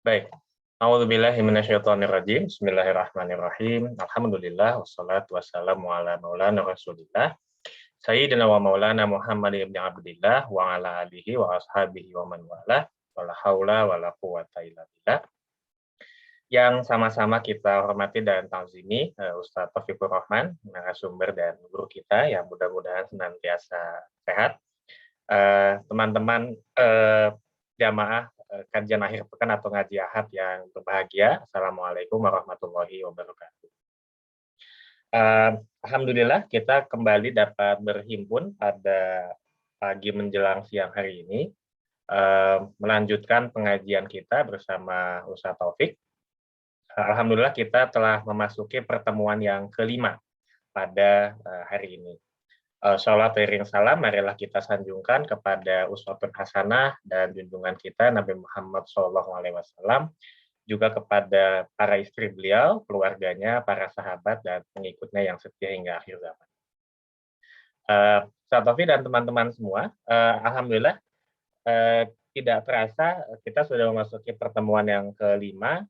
Baik. A'udzubillahi minasyaitonirrajim. Bismillahirrahmanirrahim. Alhamdulillah wassalatu wassalamu ala maulana Rasulillah. Sayyidina wa maulana Muhammad ibn Abdillah wa ala alihi wa ashabihi wa man wala. Wala haula wala quwata illa billah. Yang sama-sama kita hormati dan ta'zimi Ustaz Taufikur Rahman, narasumber dan guru kita yang mudah-mudahan senantiasa sehat. Teman-teman jamaah kajian akhir pekan atau ngaji ahad yang berbahagia. Assalamualaikum warahmatullahi wabarakatuh. Alhamdulillah kita kembali dapat berhimpun pada pagi menjelang siang hari ini, melanjutkan pengajian kita bersama Ustaz Taufik. Alhamdulillah kita telah memasuki pertemuan yang kelima pada hari ini. Sholawat iring salam, marilah kita sanjungkan kepada uswatun hasanah dan junjungan kita Nabi Muhammad SAW, juga kepada para istri beliau, keluarganya, para sahabat, dan pengikutnya yang setia hingga akhir zaman. Ustaz Taufik dan teman-teman semua, alhamdulillah tidak terasa kita sudah memasuki pertemuan yang kelima,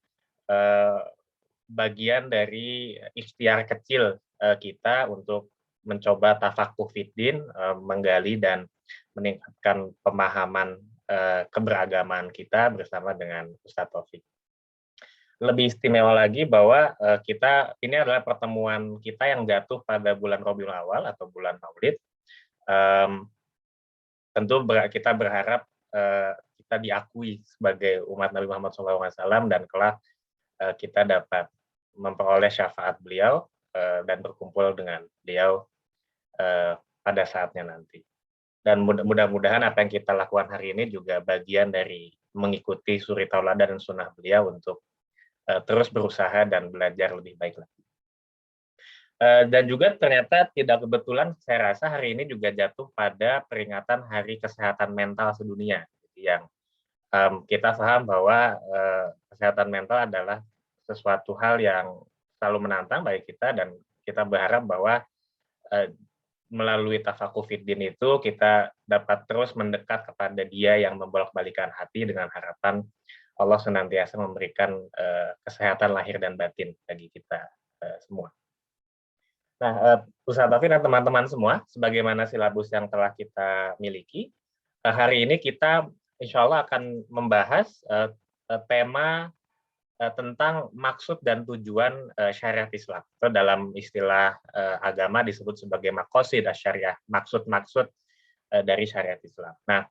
bagian dari ikhtiar kecil kita untuk mencoba tafakuh fiddin, menggali dan meningkatkan pemahaman keberagaman kita bersama dengan Ustaz Taufik. Lebih istimewa lagi bahwa kita ini adalah pertemuan kita yang jatuh pada bulan Rabiul Awal atau bulan Maulid. Tentu kita berharap kita diakui sebagai umat Nabi Muhammad SAW dan kelak kita dapat memperoleh syafaat beliau dan berkumpul dengan beliau pada saatnya nanti. Dan mudah-mudahan apa yang kita lakukan hari ini juga bagian dari mengikuti suri tauladan dan sunnah beliau untuk terus berusaha dan belajar lebih baik lagi. Dan juga ternyata tidak kebetulan saya rasa hari ini juga jatuh pada peringatan Hari Kesehatan Mental Sedunia, yang kita paham bahwa kesehatan mental adalah sesuatu hal yang selalu menantang bagi kita, dan kita berharap bahwa melalui tafakuh fiddin itu kita dapat terus mendekat kepada Dia yang membolak-balikan hati dengan harapan Allah senantiasa memberikan kesehatan lahir dan batin bagi kita semua. Nah, Ustaz Taufik dan teman-teman semua, sebagaimana silabus yang telah kita miliki, hari ini kita insya Allah akan membahas tema tentang maksud dan tujuan syariat Islam. Atau dalam istilah agama disebut sebagai maqasid syariah, maksud-maksud dari syariat Islam. Nah,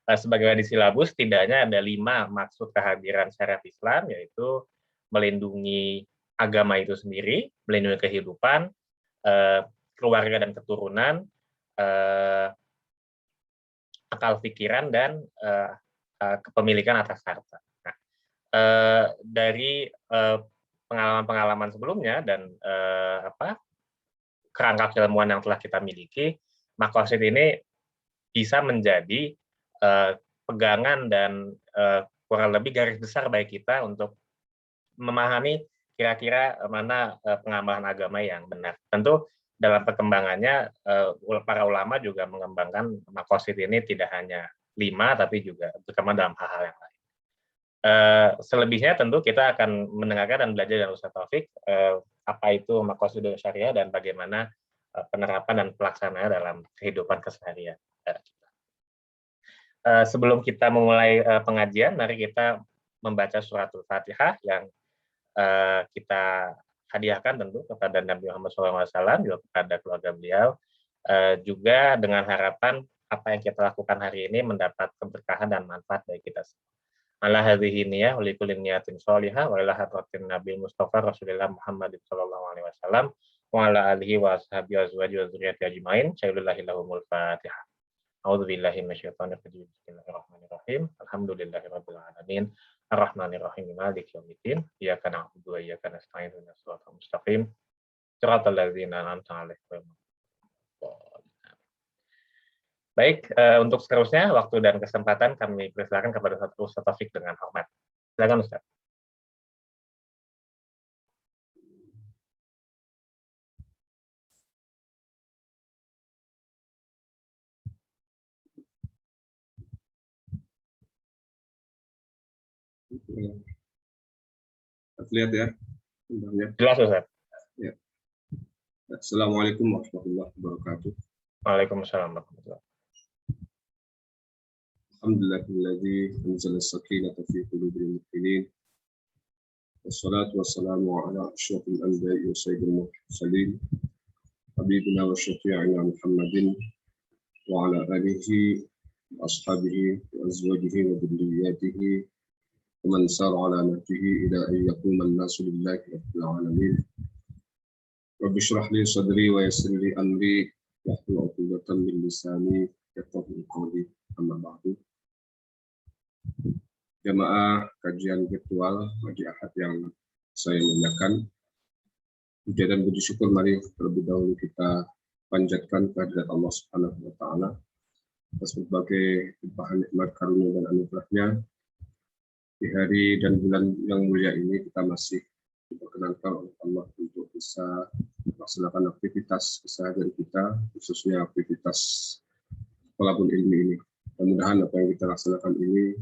sebagai di silabus, setidaknya ada 5 maksud kehadiran syariat Islam, yaitu melindungi agama itu sendiri, melindungi kehidupan, keluarga dan keturunan, akal pikiran, dan kepemilikan atas harta. Dari pengalaman-pengalaman sebelumnya dan kerangka keilmuan yang telah kita miliki, maqasid ini bisa menjadi pegangan dan kurang lebih garis besar bagi kita untuk memahami kira-kira mana pengamalan agama yang benar. Tentu dalam perkembangannya para ulama juga mengembangkan maqasid ini tidak hanya 5, tapi juga terutama dalam hal-hal yang lain. Selebihnya tentu kita akan mendengarkan dan belajar dari Ustaz Taufik apa itu maqasid syariah dan bagaimana penerapan dan pelaksanaannya dalam kehidupan keseharian kita. Sebelum kita memulai pengajian, mari kita membaca suratul Fatihah yang kita hadiahkan tentu kepada Nabi Muhammad SAW, juga kepada keluarga beliau, juga dengan harapan apa yang kita lakukan hari ini mendapat keberkahan dan manfaat bagi kita semua. Ala hadhihi niyah wa likulli niyatin sholihah wa ila hadratin Nabi Mustafa Rasulullah Muhammad sallallahu alaihi wasallam wa ala alihi wa ashabihi wa azwajihi wa dzurriyyatihi ajmain. Syailullahi lahumul Fatihah. A'udzubillahi minasyaitonir rajim. Bismillahirrahmanirrahim. Alhamdulillahirabbil alamin. Arrahmanirrahim. Maliki yaumiddin. Iyyaka na'budu wa iyyaka nasta'in. Ihdinas siratal mustaqim. Shiratal ladzina an'amta 'alaihim. Baik, untuk seterusnya waktu dan kesempatan kami persilakan kepada Ustaz Taufik dengan hormat. Silakan Ustaz. Lihat ya. Jelas, Ustaz. Ya. Assalamualaikum warahmatullahi wabarakatuh. Waalaikumsalam warahmatullahi wabarakatuh. Alhamdulillahilladzi anzala as-sakinata fi qulubil mu'minin. Wassalatu wassalamu ala asyrafil anbiya'i wa sayyidil mursalin. Habibina wa syafi'ina Muhammadin wa ala alihi wa ashabihi wa azwajihi wa dhurriyyatihi wa man sara ala nahjihi ila an yaquma an-nasu lillahi rabbil alamin. Rabbi shrah li sadri wa yassir li amri wahlul 'uqdatam min lisani yafqahu qawli. Amma ba'du. Jamaah kajian virtual hari Ahad yang saya muliakan, puja dan puji syukur mari terlebih dahulu kita panjatkan kehadirat Allah Subhanahu wa taala atas berbagai limpahan nikmat karunia dan anugerahnya. Di hari dan bulan yang mulia ini kita masih diperkenankan oleh Allah untuk bisa melaksanakan aktivitas keseharian kita, khususnya aktivitas thalabul ilmi ini. Mudah-mudahan apa yang kita laksanakan ini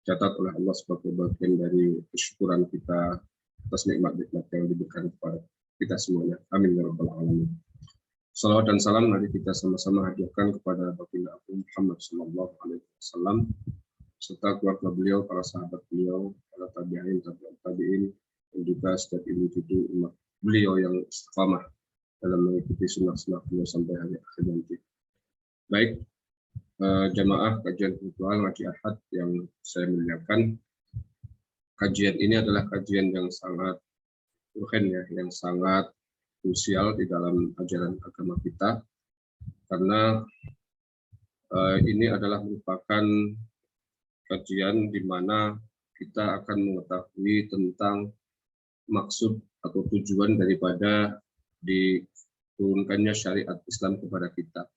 catat oleh Allah sebagai bagian dari kesyukuran kita atas nikmat-nikmat yang diberikan kepada kita semuanya. Amin ya rabbal alamin. Salawat dan salam mari kita sama-sama hadirkan kepada baginda Agung Muhammad sallallahu alaihi wasallam serta keluarga beliau, para sahabat beliau, para tabi'in, tabi'in, dan juga setiap individu umat beliau yang istiqamah dalam mengikuti sunnah-sunnah beliau sampai hari akhir nanti. Baik, jamaah kajian virtual ngaji Ahad yang saya muliakan, kajian ini adalah kajian yang sangat urgen ya, yang sangat krusial di dalam ajaran agama kita, karena ini adalah merupakan kajian di mana kita akan mengetahui tentang maksud atau tujuan daripada diturunkannya syariat Islam kepada kita.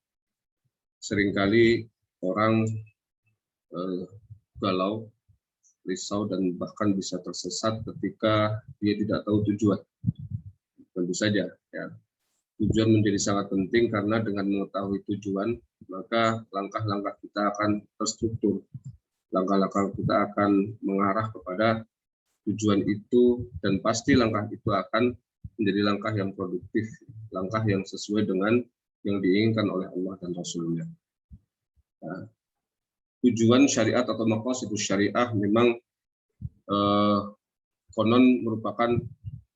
Seringkali orang galau, risau, dan bahkan bisa tersesat ketika dia tidak tahu tujuan. Tentu saja, ya, tujuan menjadi sangat penting karena dengan mengetahui tujuan, maka langkah-langkah kita akan terstruktur. Langkah-langkah kita akan mengarah kepada tujuan itu, dan pasti langkah itu akan menjadi langkah yang produktif, langkah yang sesuai dengan yang diinginkan oleh Allah dan Rasulnya. Nah, tujuan syariat atau maqasidus syariah memang konon merupakan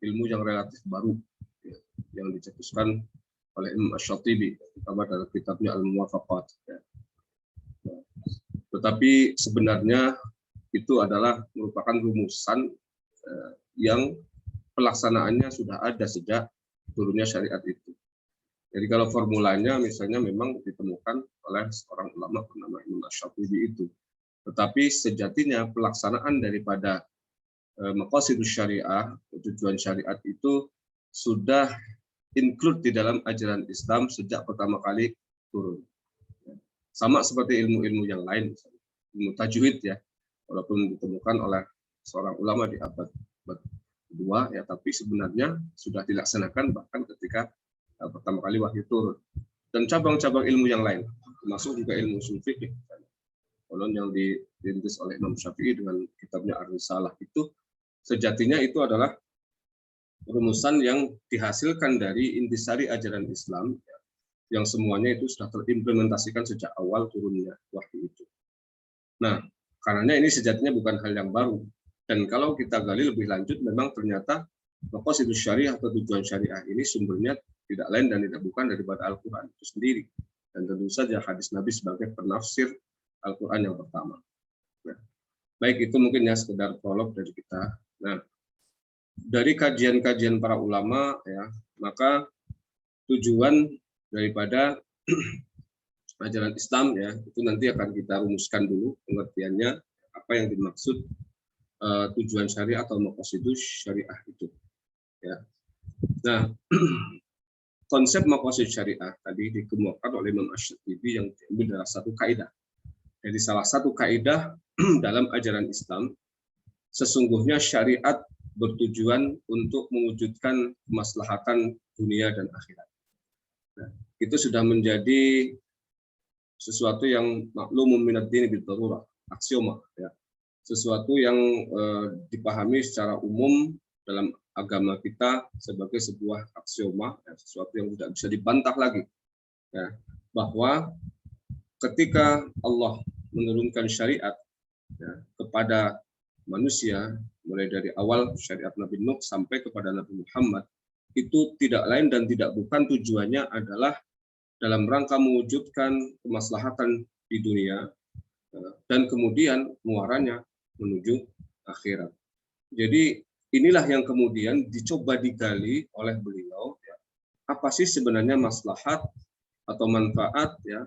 ilmu yang relatif baru ya, yang dicetuskan oleh Imam Asy-Syatibi terutama dalam kitabnya Al-Muwafaqat ya. Nah, tetapi sebenarnya itu adalah merupakan rumusan yang pelaksanaannya sudah ada sejak turunnya syariat itu. Jadi kalau formulanya misalnya memang ditemukan oleh seorang ulama bernama Imam Asy-Syatibi itu. Tetapi sejatinya pelaksanaan daripada maqasidus syariah, tujuan syariat itu sudah include di dalam ajaran Islam sejak pertama kali turun. Sama seperti ilmu-ilmu yang lain, misalnya ilmu tajwid ya, walaupun ditemukan oleh seorang ulama di abad kedua ya, tapi sebenarnya sudah dilaksanakan bahkan ketika pertama kali wahyu turun. Dan cabang-cabang ilmu yang lain, termasuk juga ilmu ushul fiqh, konon yang dirintis oleh Imam Syafi'i dengan kitabnya Ar-Risalah, itu sejatinya itu adalah rumusan yang dihasilkan dari intisari ajaran Islam ya, yang semuanya itu sudah terimplementasikan sejak awal turunnya wahyu itu. Nah, karena ini sejatinya bukan hal yang baru. Dan kalau kita gali lebih lanjut, memang ternyata maqasidus syariah atau tujuan syariah ini sumbernya tidak lain dan tidak bukan daripada Al-Quran itu sendiri. Dan tentu saja hadis Nabi sebagai penafsir Al-Quran yang pertama. Nah, baik, itu mungkin ya sekedar prolog dari kita. Nah, dari kajian-kajian para ulama ya, maka tujuan daripada ajaran Islam ya, itu nanti akan kita rumuskan dulu pengertiannya, apa yang dimaksud tujuan syariah atau maqasidus syariah itu. Ya. Nah, konsep maqasid syariah tadi dikemukakan oleh Imam Asy-Syatibi yang diambil dari satu kaidah. Jadi salah satu kaidah dalam ajaran Islam, sesungguhnya syariat bertujuan untuk mewujudkan kemaslahatan dunia dan akhirat. Nah, itu sudah menjadi sesuatu yang maklum minad din bil darurah, aksioma ya. sesuatu yang dipahami secara umum dalam agama kita sebagai sebuah aksioma, ya, sesuatu yang tidak bisa dibantah lagi, ya, bahwa ketika Allah menurunkan syariat, ya, kepada manusia, mulai dari awal syariat Nabi Nuh sampai kepada Nabi Muhammad, itu tidak lain dan tidak bukan tujuannya adalah dalam rangka mewujudkan kemaslahatan di dunia, dan kemudian muaranya menuju akhirat. Jadi inilah yang kemudian dicoba digali oleh beliau, ya, apa sih sebenarnya maslahat atau manfaat, ya,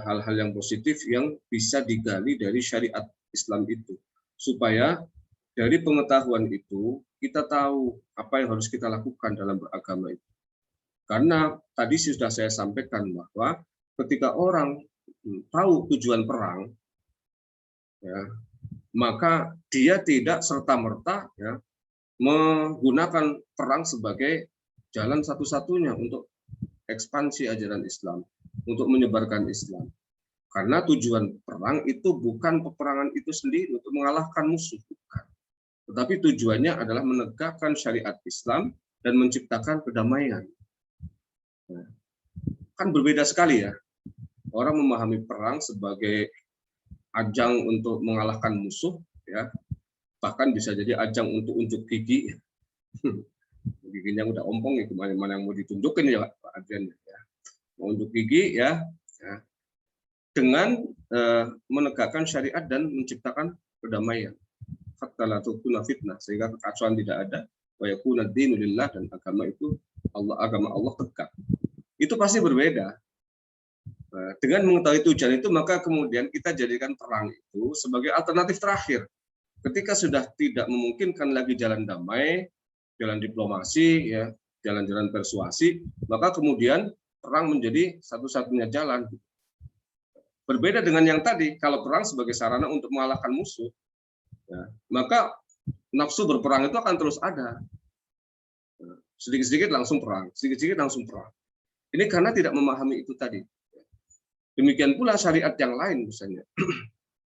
hal-hal yang positif yang bisa digali dari syariat Islam itu, supaya dari pengetahuan itu kita tahu apa yang harus kita lakukan dalam beragama itu. Karena tadi sudah saya sampaikan bahwa ketika orang tahu tujuan perang, ya, maka dia tidak serta-merta, ya, menggunakan perang sebagai jalan satu-satunya untuk ekspansi ajaran Islam, untuk menyebarkan Islam. Karena tujuan perang itu bukan peperangan itu sendiri untuk mengalahkan musuh, bukan. Tetapi tujuannya adalah menegakkan syariat Islam dan menciptakan kedamaian. Nah, kan berbeda sekali, ya. Orang memahami perang sebagai ajang untuk mengalahkan musuh, ya, bahkan bisa jadi ajang untuk unjuk gigi. Giginya udah ompong, ya, kemana-mana yang mau ditunjukin, ya Pak Adrian, ya. Mau unjuk gigi, ya, ya, dengan menegakkan syariat dan menciptakan kedamaian. Hatta la takuna fitnah, sehingga kekacauan tidak ada, wa yakuna dinu lillah, dan agama itu agama Allah tegak. Itu pasti berbeda. Dengan mengetahui tujuan itu, maka kemudian kita jadikan perang itu sebagai alternatif terakhir. Ketika sudah tidak memungkinkan lagi jalan damai, jalan diplomasi, ya, jalan-jalan persuasi, maka kemudian perang menjadi satu-satunya jalan. Berbeda dengan yang tadi, kalau perang sebagai sarana untuk mengalahkan musuh, ya, maka nafsu berperang itu akan terus ada. Sedikit-sedikit langsung perang, sedikit-sedikit langsung perang. Ini karena tidak memahami itu tadi. Demikian pula syariat yang lain, misalnya.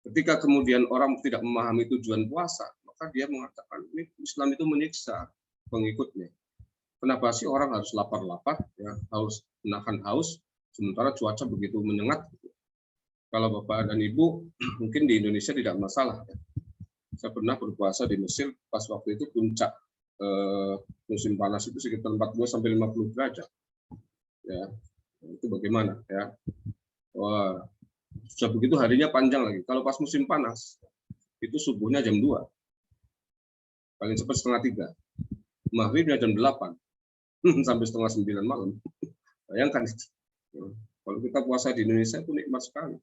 Ketika kemudian orang tidak memahami tujuan puasa, maka dia mengatakan, ini Islam itu menyiksa pengikutnya. Kenapa sih orang harus lapar-lapar, ya, harus menahan haus, sementara cuaca begitu menyengat? Kalau Bapak dan Ibu, mungkin di Indonesia tidak masalah. Ya. Saya pernah berpuasa di Mesir, pas waktu itu puncak musim panas itu sekitar 40-50 derajat. Ya, itu bagaimana? Ya. Wah, sudah begitu harinya panjang lagi. Kalau pas musim panas, itu subuhnya jam 2. Paling cepat setengah 3. Maghribnya jam 8. Sampai setengah 9 malam. Bayangkan. Kalau kita puasa di Indonesia itu nikmat sekali.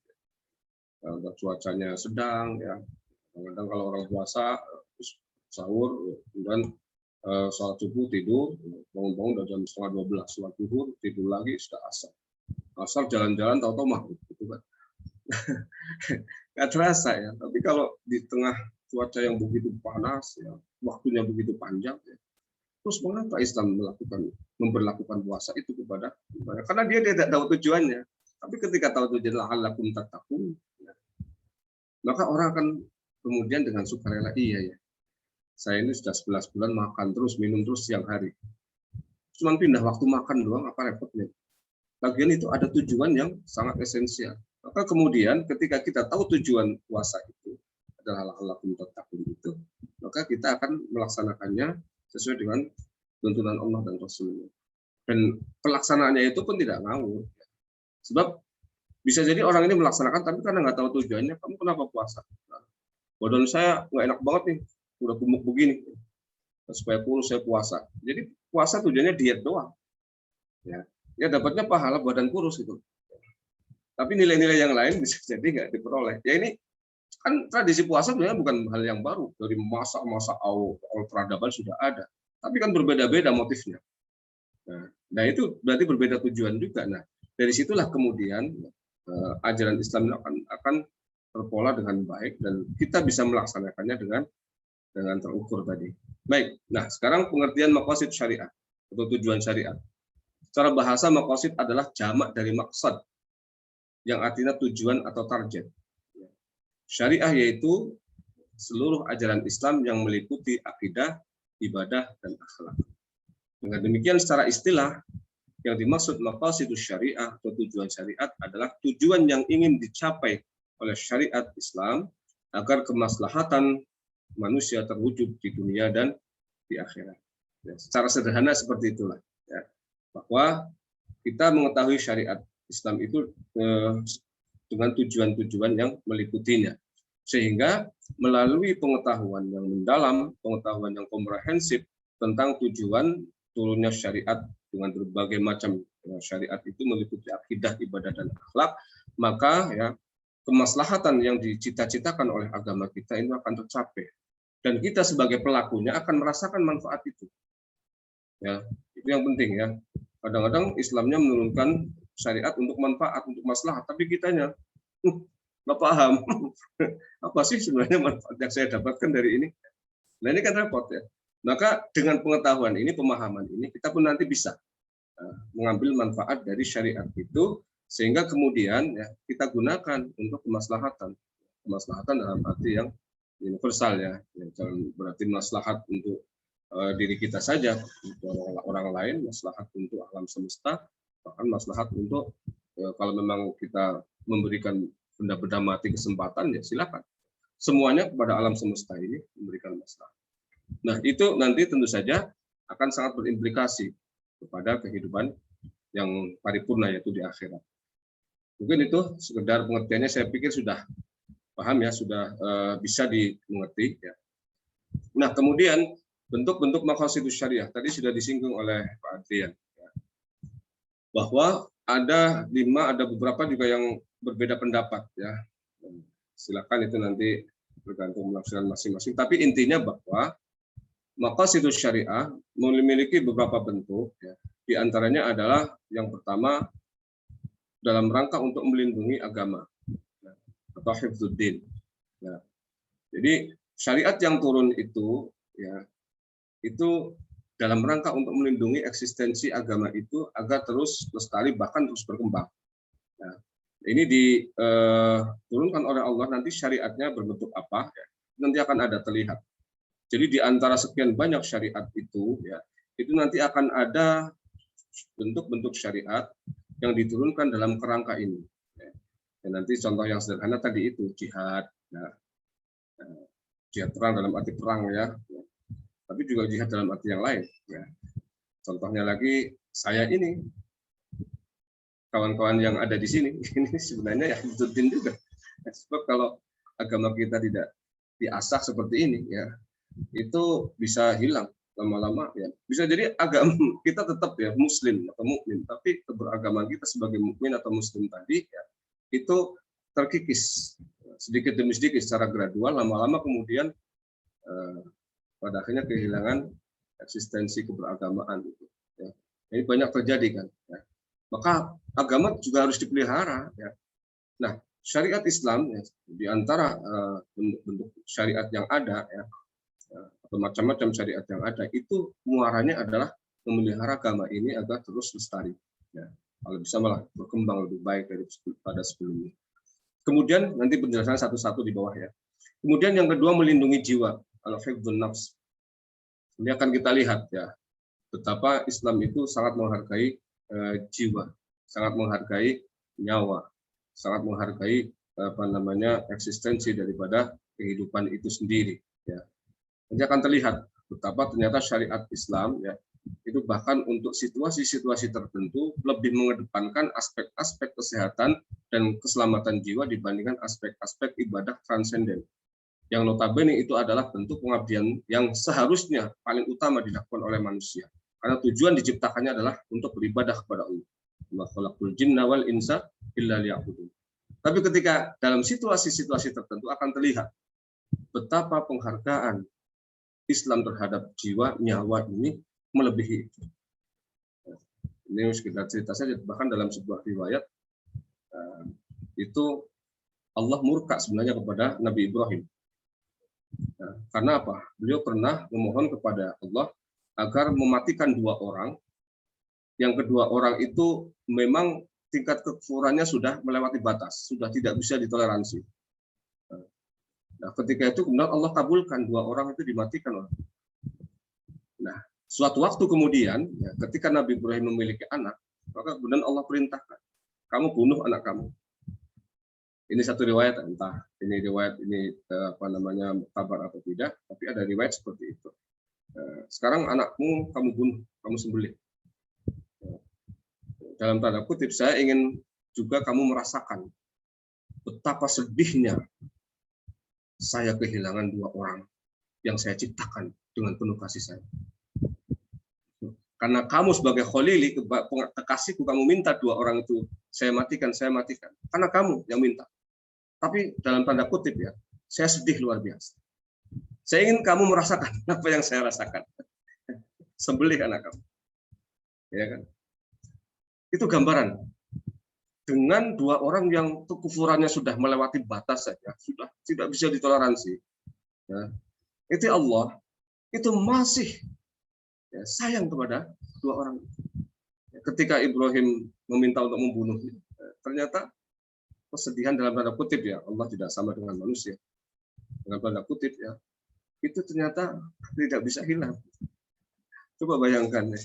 Cuacanya sedang, ya. Kadang-kadang kalau orang puasa, sahur, dan sholat subuh tidur, bangun-bangun udah jam setengah 12. Sholat zuhur, tidur lagi, sudah asar. Asal jalan-jalan tahu-tahu maghrib, gitu kan. Nggak terasa, ya. Tapi kalau di tengah cuaca yang begitu panas, ya, waktunya begitu panjang, ya, terus mengapa Islam memperlakukan puasa itu kepada, karena dia tidak tahu tujuannya. Tapi ketika tahu tujuan la'allakum tattaqun, ya, maka orang akan kemudian dengan sukarela, iya ya, saya ini sudah 11 bulan makan terus, minum terus siang hari. Cuma pindah waktu makan doang, apa repotnya? Lagian itu ada tujuan yang sangat esensial. Maka kemudian ketika kita tahu tujuan puasa itu adalah la'allakum tattaqun itu, maka kita akan melaksanakannya sesuai dengan tuntunan Allah dan Rasulnya. Dan pelaksanaannya itu pun tidak ngawur. Sebab bisa jadi orang ini melaksanakan, tapi karena nggak tahu tujuannya, kamu kenapa puasa? Nah, badan saya nggak enak banget nih, udah gemuk begini. Supaya kurus saya puasa. Jadi puasa tujuannya diet doang. Ya dapatnya pahala badan kurus itu. Tapi nilai-nilai yang lain bisa jadi nggak diperoleh. Ya ini kan tradisi puasa sebenarnya bukan hal yang baru. Dari masa-masa awal peradaban sudah ada. Tapi kan berbeda-beda motifnya. Nah itu berarti berbeda tujuan juga. Nah dari situlah kemudian ajaran Islam akan terpola dengan baik dan kita bisa melaksanakannya dengan terukur tadi. Baik. Nah sekarang pengertian maqasid syariat atau tujuan syariat. Secara bahasa maqasid adalah jamak dari maksad, yang artinya tujuan atau target. Syariah yaitu seluruh ajaran Islam yang meliputi akidah, ibadah, dan akhlak. Dengan demikian secara istilah, yang dimaksud maqasidus syariah atau tujuan syariat adalah tujuan yang ingin dicapai oleh syariat Islam agar kemaslahatan manusia terwujud di dunia dan di akhirat. Ya, secara sederhana seperti itulah. Ya, bahwa kita mengetahui syariat Islam itu dengan tujuan-tujuan yang meliputinya. Sehingga melalui pengetahuan yang mendalam, pengetahuan yang komprehensif tentang tujuan turunnya syariat dengan berbagai macam syariat itu meliputi akidah, ibadah, dan akhlak, maka ya kemaslahatan yang dicita-citakan oleh agama kita ini akan tercapai. Dan kita sebagai pelakunya akan merasakan manfaat itu. Ya, itu yang penting ya. Kadang-kadang Islamnya menurunkan syariat untuk manfaat, untuk maslahat, tapi kitanya nggak paham apa sih sebenarnya manfaat yang saya dapatkan dari ini. Nah ini kan repot ya. Maka dengan pengetahuan ini, pemahaman ini, kita pun nanti bisa mengambil manfaat dari syariat itu, sehingga kemudian ya kita gunakan untuk kemaslahatan dalam arti yang universal ya. Jangan berarti maslahat untuk diri kita saja, untuk orang lain, maslahat untuk alam semesta, bahkan maslahat untuk kalau memang kita memberikan benda-benda mati kesempatan ya silakan. Semuanya kepada alam semesta ini memberikan maslahat. Nah, itu nanti tentu saja akan sangat berimplikasi kepada kehidupan yang paripurna yaitu di akhirat. Mungkin itu sekedar pengertiannya, saya pikir sudah paham ya, sudah bisa dimengerti ya. Nah, kemudian bentuk-bentuk maqasidus syariah tadi sudah disinggung oleh Pak Adrian ya. Bahwa ada beberapa juga yang berbeda pendapat ya. Silakan itu nanti bergantung penafsiran masing-masing, tapi intinya bahwa maqasidus syariah memiliki beberapa bentuk ya. Di antaranya adalah yang pertama dalam rangka untuk melindungi agama ya, atau hifdzuddin ya. Jadi syariat yang turun itu ya, itu dalam rangka untuk melindungi eksistensi agama itu agar terus lestari bahkan terus berkembang. Nah, ini diturunkan oleh Allah, nanti syariatnya berbentuk apa ya, nanti akan ada terlihat. Jadi di antara sekian banyak syariat itu ya, itu nanti akan ada bentuk-bentuk syariat yang diturunkan dalam kerangka ini. Ya. Dan nanti contoh yang sederhana tadi itu jihad, ya. Jihad perang dalam arti perang ya. Tapi juga jihad dalam arti yang lain. Ya. Contohnya lagi saya ini, kawan-kawan yang ada di sini, ini sebenarnya ya hifdzuddin juga. Sebab kalau agama kita tidak diasah seperti ini, ya itu bisa hilang lama-lama. Ya. Bisa jadi agama kita tetap ya Muslim atau mukmin, tapi keberagaman kita sebagai mukmin atau Muslim tadi, ya, itu terkikis sedikit demi sedikit secara gradual, lama-lama kemudian pada akhirnya kehilangan eksistensi keberagamaan itu. Ya. Ini banyak terjadi kan. Ya. Maka agama juga harus dipelihara. Ya. Nah, syariat Islam ya, di antara bentuk syariat yang ada ya, atau macam-macam syariat yang ada itu muaranya adalah memelihara agama ini agar terus lestari. Ya. Kalau bisa malah berkembang lebih baik daripada sebelumnya. Kemudian nanti penjelasan satu-satu di bawah ya. Kemudian yang kedua melindungi jiwa. Al-hifdzun nafs. Ini akan kita lihat ya betapa Islam itu sangat menghargai jiwa, sangat menghargai nyawa, sangat menghargai eksistensi daripada kehidupan itu sendiri. Ya. Nanti akan terlihat betapa ternyata syariat Islam ya itu bahkan untuk situasi-situasi tertentu lebih mengedepankan aspek-aspek kesehatan dan keselamatan jiwa dibandingkan aspek-aspek ibadah transenden. Yang notabene itu adalah bentuk pengabdian yang seharusnya paling utama dilakukan oleh manusia. Karena tujuan diciptakannya adalah untuk beribadah kepada Allah. Wa khalaqul jinna wal insa illa liya'budun. Tapi ketika dalam situasi-situasi tertentu akan terlihat betapa penghargaan Islam terhadap jiwa, nyawa ini melebihi itu. Ini sekedar cerita saja, bahkan dalam sebuah riwayat itu Allah murka sebenarnya kepada Nabi Ibrahim. Nah, karena apa? Beliau pernah memohon kepada Allah agar mematikan dua orang. Yang kedua orang itu memang tingkat kekufurannya sudah melewati batas, sudah tidak bisa ditoleransi. Nah, ketika itu kemudian Allah kabulkan, 2 orang itu dimatikan. Nah, suatu waktu kemudian, ya, ketika Nabi Ibrahim memiliki anak, maka kemudian Allah perintahkan, kamu bunuh anak kamu. Ini satu riwayat, entah ini riwayat ini kabar atau tidak, tapi ada riwayat seperti itu. Sekarang anakmu kamu bunuh, kamu sembelih. Dalam tanda kutip, saya ingin juga kamu merasakan betapa sedihnya saya kehilangan 2 orang yang saya ciptakan dengan penuh kasih sayang. Karena kamu sebagai kholili, kekasihku, kamu minta 2 orang itu saya matikan. Karena kamu yang minta. Tapi dalam tanda kutip ya, saya sedih luar biasa. Saya ingin kamu merasakan apa yang saya rasakan. Sembelih anak kamu. Ya kan? Itu gambaran. Dengan 2 orang yang kekufurannya sudah melewati batas saja, sudah tidak bisa ditoleransi. Ya. Itu Allah, itu masih ya, sayang kepada 2 orang. Ketika Ibrahim meminta untuk membunuhnya, ternyata kesedihan dalam tanda kutip ya, Allah tidak sama dengan manusia. Dalam tanda kutip ya, itu ternyata tidak bisa hilang. Coba bayangkan ya.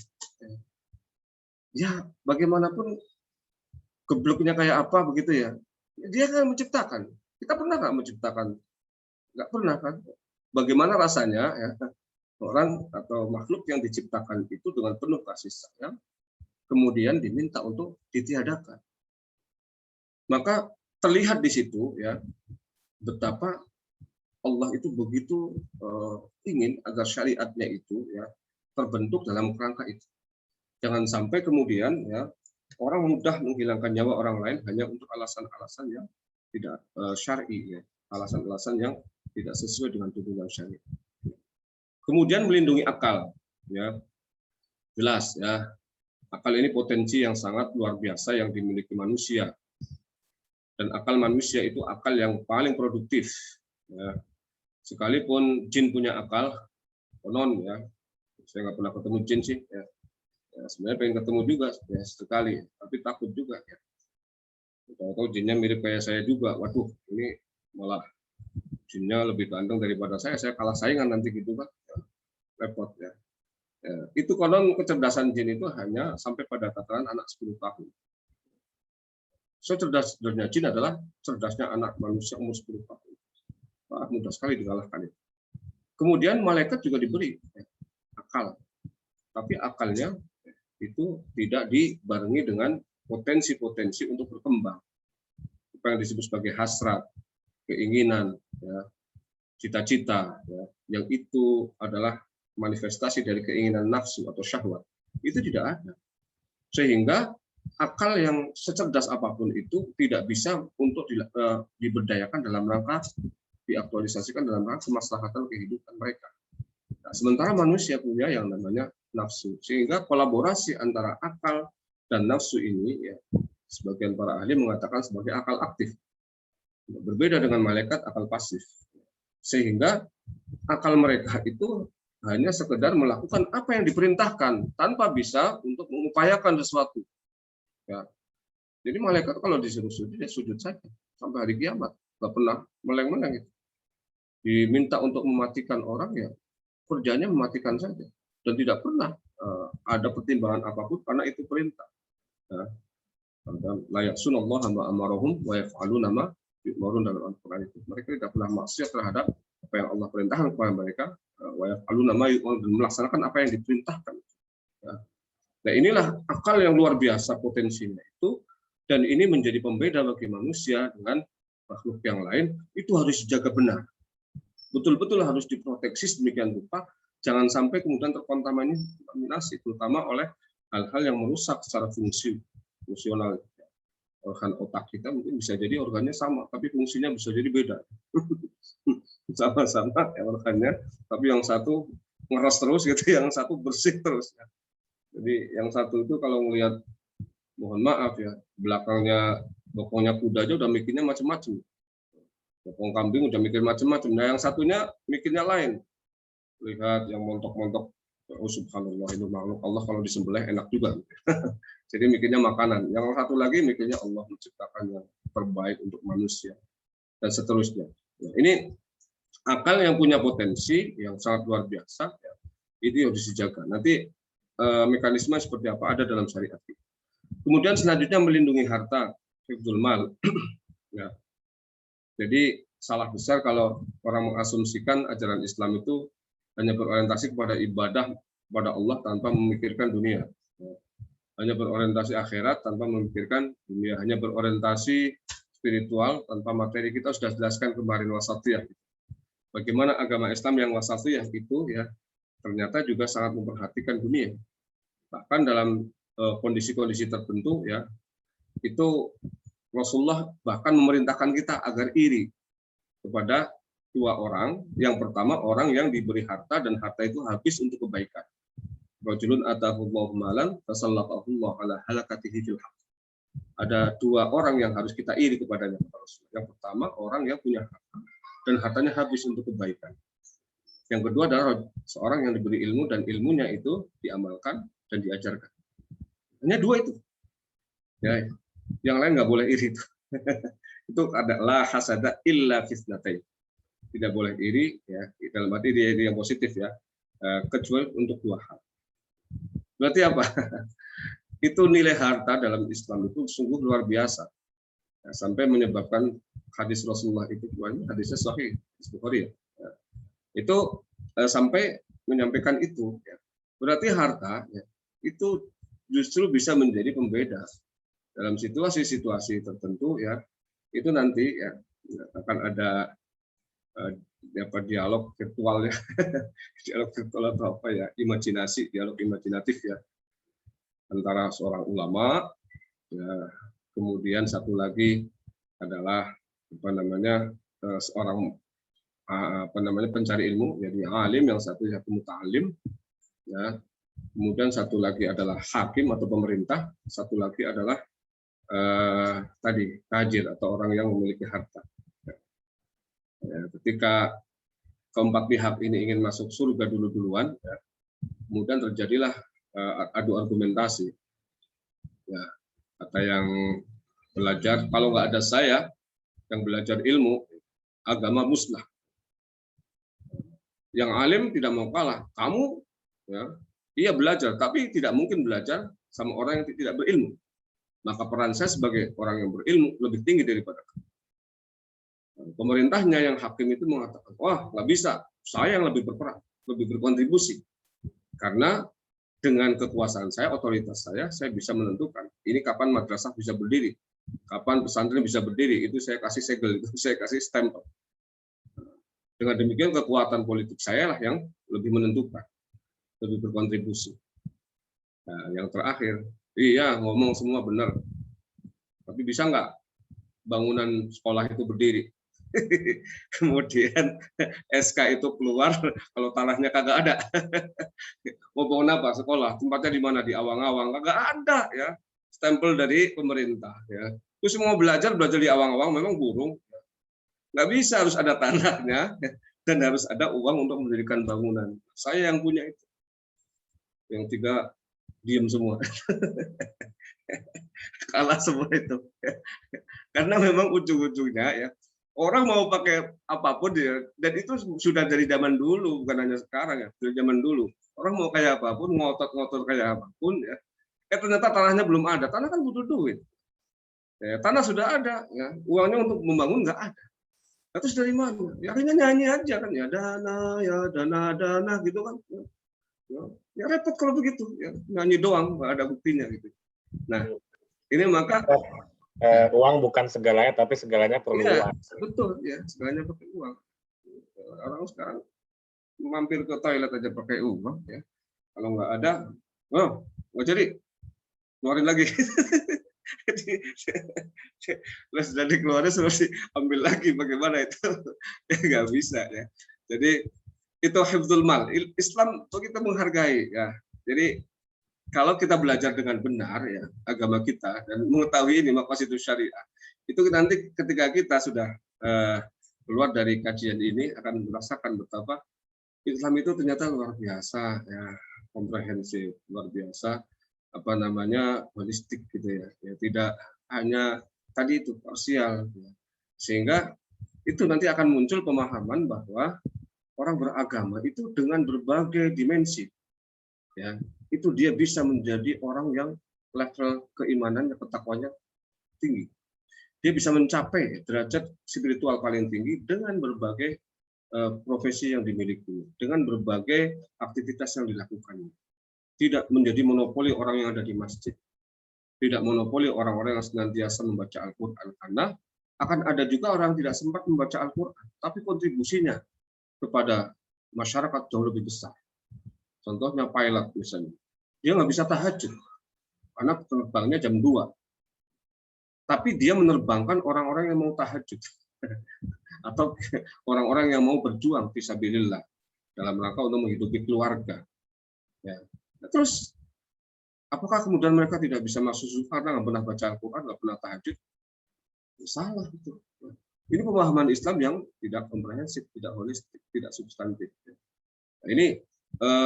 Ya, bagaimanapun gebloknya kayak apa begitu ya. Dia kan menciptakan. Kita pernah nggak menciptakan? Nggak pernah kan? Bagaimana rasanya ya, orang atau makhluk yang diciptakan itu dengan penuh kasih sayang, kemudian diminta untuk ditiadakan. Maka terlihat di situ ya betapa Allah itu begitu ingin agar syariatnya itu ya terbentuk dalam kerangka itu. Jangan sampai kemudian ya orang mudah menghilangkan nyawa orang lain hanya untuk alasan-alasan yang tidak syar'i ya, alasan-alasan yang tidak sesuai dengan tuntunan syariat. Kemudian melindungi akal ya. Jelas ya. Akal ini potensi yang sangat luar biasa yang dimiliki manusia. Dan akal manusia itu akal yang paling produktif ya. Sekalipun jin punya akal, konon ya. Saya nggak pernah ketemu jin sih ya. Ya, sebenarnya pengen ketemu juga ya, sekali, tapi takut juga ya. Tahu-tahu jinnya mirip kayak saya juga. Waduh, ini malah jinnya lebih ganteng daripada saya kalah saingan nanti gitu kan. Ya, repot ya. Ya. Itu konon kecerdasan jin itu hanya sampai pada tataran anak 10 tahun. Cerdasnya jin adalah cerdasnya anak manusia umur 10 tahun. Wah, mudah sekali dikalahkan itu. Kemudian malaikat juga diberi ya, akal. Tapi akalnya itu tidak dibarengi dengan potensi-potensi untuk berkembang. Apa yang disebut sebagai hasrat, keinginan, ya, cita-cita, ya, yang itu adalah manifestasi dari keinginan nafsu atau syahwat, itu tidak ada. Sehingga akal yang secerdas apapun itu tidak bisa untuk diberdayakan dalam rangka diaktualisasikan dalam rangka kemaslahatan kehidupan mereka. Nah, sementara manusia punya yang namanya nafsu, sehingga kolaborasi antara akal dan nafsu ini ya, sebagian para ahli mengatakan sebagai akal aktif, berbeda dengan malaikat akal pasif, sehingga akal mereka itu hanya sekedar melakukan apa yang diperintahkan tanpa bisa untuk mengupayakan sesuatu ya. Jadi malaikat kalau disuruh sujud ya sujud saja sampai hari kiamat, nggak pernah meleng-meleng. Diminta untuk mematikan orang ya kerjanya mematikan saja. Dan tidak pernah ada pertimbangan apapun karena itu perintah. Layak sunallah hamba amarahum wa yaf'aluna ma yu'marun dalam Al-Qur'an itu. Mereka tidak pernah maksiat terhadap apa yang Allah perintahkan kepada mereka, wa yaf'aluna ma yu'marun, dan melaksanakan apa yang diperintahkan. Nah, inilah akal yang luar biasa potensinya itu, dan ini menjadi pembeda bagi manusia dengan makhluk yang lain. Itu harus dijaga benar. Betul-betul harus diproteksi sedemikian rupa. Jangan sampai kemudian terkontaminasi, terutama oleh hal-hal yang merusak secara fungsional. Organ otak kita mungkin bisa jadi organnya sama, tapi fungsinya bisa jadi beda. Sama-sama ya organnya, tapi yang satu ngeras terus, gitu, yang satu bersih terus. Jadi yang satu itu kalau melihat, mohon maaf ya, belakangnya bokongnya kuda aja udah mikirnya macam-macam. Bokong kambing udah mikir macam-macam. Nah yang satunya mikirnya lain. Lihat yang montok-montok, oh subhanallah, itu makhluk Allah kalau disembelih enak juga. Jadi mikirnya makanan. Yang satu lagi mikirnya Allah menciptakan yang terbaik untuk manusia dan seterusnya. Nah, ini akal yang punya potensi yang sangat luar biasa, ya, itu harus dijaga. Nanti mekanisme seperti apa ada dalam syariat. Kemudian selanjutnya melindungi harta, hifdzul mal. Ya. Jadi salah besar kalau orang mengasumsikan ajaran Islam itu hanya berorientasi kepada ibadah kepada Allah tanpa memikirkan dunia. Hanya berorientasi akhirat tanpa memikirkan dunia. Hanya berorientasi spiritual tanpa materi. Kita sudah jelaskan kemarin wasatiyah. Bagaimana agama Islam yang wasatiyah itu ya ternyata juga sangat memperhatikan dunia. Bahkan dalam kondisi-kondisi tertentu ya itu Rasulullah bahkan memerintahkan kita agar iri kepada dua orang. Yang pertama orang yang diberi harta dan harta itu habis untuk kebaikan. Rajulun atahullahu malan fasallatahu ala halakatihi fil haq. Ada dua orang yang harus kita iri kepadanya. Yang pertama orang yang punya harta dan hartanya habis untuk kebaikan. Yang kedua adalah seorang yang diberi ilmu dan ilmunya itu diamalkan dan diajarkan. Hanya dua itu. Ya, yang lain nggak boleh iri itu. Itu adalah hasada illa fisnatain. Tidak boleh iri ya, dalam arti iri yang positif ya, kecuali untuk dua hal. Berarti apa? Itu nilai harta dalam Islam itu sungguh luar biasa. Ya, sampai menyebabkan hadis Rasulullah itu hadisnya sahih, hadis Bukhari ya. Itu sampai menyampaikan itu ya. Berarti harta ya, itu justru bisa menjadi pembeda dalam situasi-situasi tertentu ya. Itu nanti ya akan ada dialog virtual ya. Dialog virtual atau apa ya, dialog imajinatif ya antara seorang ulama ya, kemudian satu lagi adalah seorang pencari ilmu, jadi alim, yang satu muta'alim ya. Kemudian satu lagi adalah hakim atau pemerintah, satu lagi adalah tajir atau orang yang memiliki harta. Ya, ketika keempat pihak ini ingin masuk surga duluan, ya, kemudian terjadilah adu argumentasi. Ya, kata yang belajar, kalau nggak ada saya yang belajar ilmu, agama musnah. Yang alim tidak mau kalah. Kamu, ya, iya belajar, tapi tidak mungkin belajar sama orang yang tidak berilmu. Maka peran saya sebagai orang yang berilmu lebih tinggi daripada kamu. Pemerintahnya yang hakim itu mengatakan, wah nggak bisa, saya yang lebih berperan, lebih berkontribusi. Karena dengan kekuasaan saya, otoritas saya bisa menentukan ini kapan madrasah bisa berdiri, kapan pesantren bisa berdiri, itu saya kasih segel, itu saya kasih stempel. Dengan demikian kekuatan politik saya lah yang lebih menentukan, lebih berkontribusi. Nah, yang terakhir, iya ngomong semua benar, tapi bisa nggak bangunan sekolah itu berdiri? Kemudian SK itu keluar kalau tanahnya kagak ada. Mau bangun apa sekolah? Tempatnya di mana? Di awang-awang. Kagak ada ya. Stempel dari pemerintah ya. Terus mau belajar di awang-awang memang burung. Nggak bisa, harus ada tanahnya dan harus ada uang untuk mendirikan bangunan. Saya yang punya itu. Yang tiga diam semua. Kalah semua itu. Karena memang ujung-ujungnya ya orang mau pakai apapun ya, dan itu sudah dari zaman dulu, bukan hanya sekarang ya, dari zaman dulu. Orang mau kayak apapun, ngotot-ngotot kayak apapun ya. Ternyata tanahnya belum ada. Tanah kan butuh duit. Ya, tanah sudah ada, ya. Uangnya untuk membangun nggak ada. Nah, terus dari mana? Ya akhirnya nyanyi aja kan ya, dana gitu kan. Ya repot kalau begitu, ya nyanyi doang, nggak ada buktinya gitu. Nah, ini maka uang bukan segalanya, tapi segalanya perlu ya, uang. betul ya, segalanya pakai uang. Orang sekarang mampir ke toilet aja pakai uang ya. Kalau nggak ada, oh nggak jadi, keluarin lagi. Terus dari keluarnya terus ambil lagi, bagaimana itu? Ya nggak bisa ya. Jadi itu hifdzul mal. Islam kita menghargai ya. Jadi kalau kita belajar dengan benar ya agama kita dan mengetahui ini maqasidus syariah, itu nanti ketika kita sudah keluar dari kajian ini akan merasakan betapa Islam itu ternyata luar biasa ya, komprehensif, luar biasa, holistik gitu ya. Ya tidak hanya tadi itu parsial ya. Sehingga itu nanti akan muncul pemahaman bahwa orang beragama itu dengan berbagai dimensi, ya, itu dia bisa menjadi orang yang level keimanannya, ketakwanya tinggi. Dia bisa mencapai derajat spiritual paling tinggi dengan berbagai profesi yang dimiliki, dengan berbagai aktivitas yang dilakukannya. Tidak menjadi monopoli orang yang ada di masjid, tidak monopoli orang-orang yang senantiasa membaca Al-Quran, karena akan ada juga orang yang tidak sempat membaca Al-Quran, tapi kontribusinya kepada masyarakat jauh lebih besar. Contohnya pilot misalnya, dia nggak bisa tahajud karena terbangnya jam 2, tapi dia menerbangkan orang-orang yang mau tahajud atau orang-orang yang mau berjuang fisabilillah dalam rangka untuk menghidupi keluarga. Ya. Nah, terus apakah kemudian mereka tidak bisa masuk surga karena nggak pernah baca Al-Quran, nggak pernah tahajud? Salah itu. Ini pemahaman Islam yang tidak komprehensif, tidak holistik, tidak substantif. Nah, ini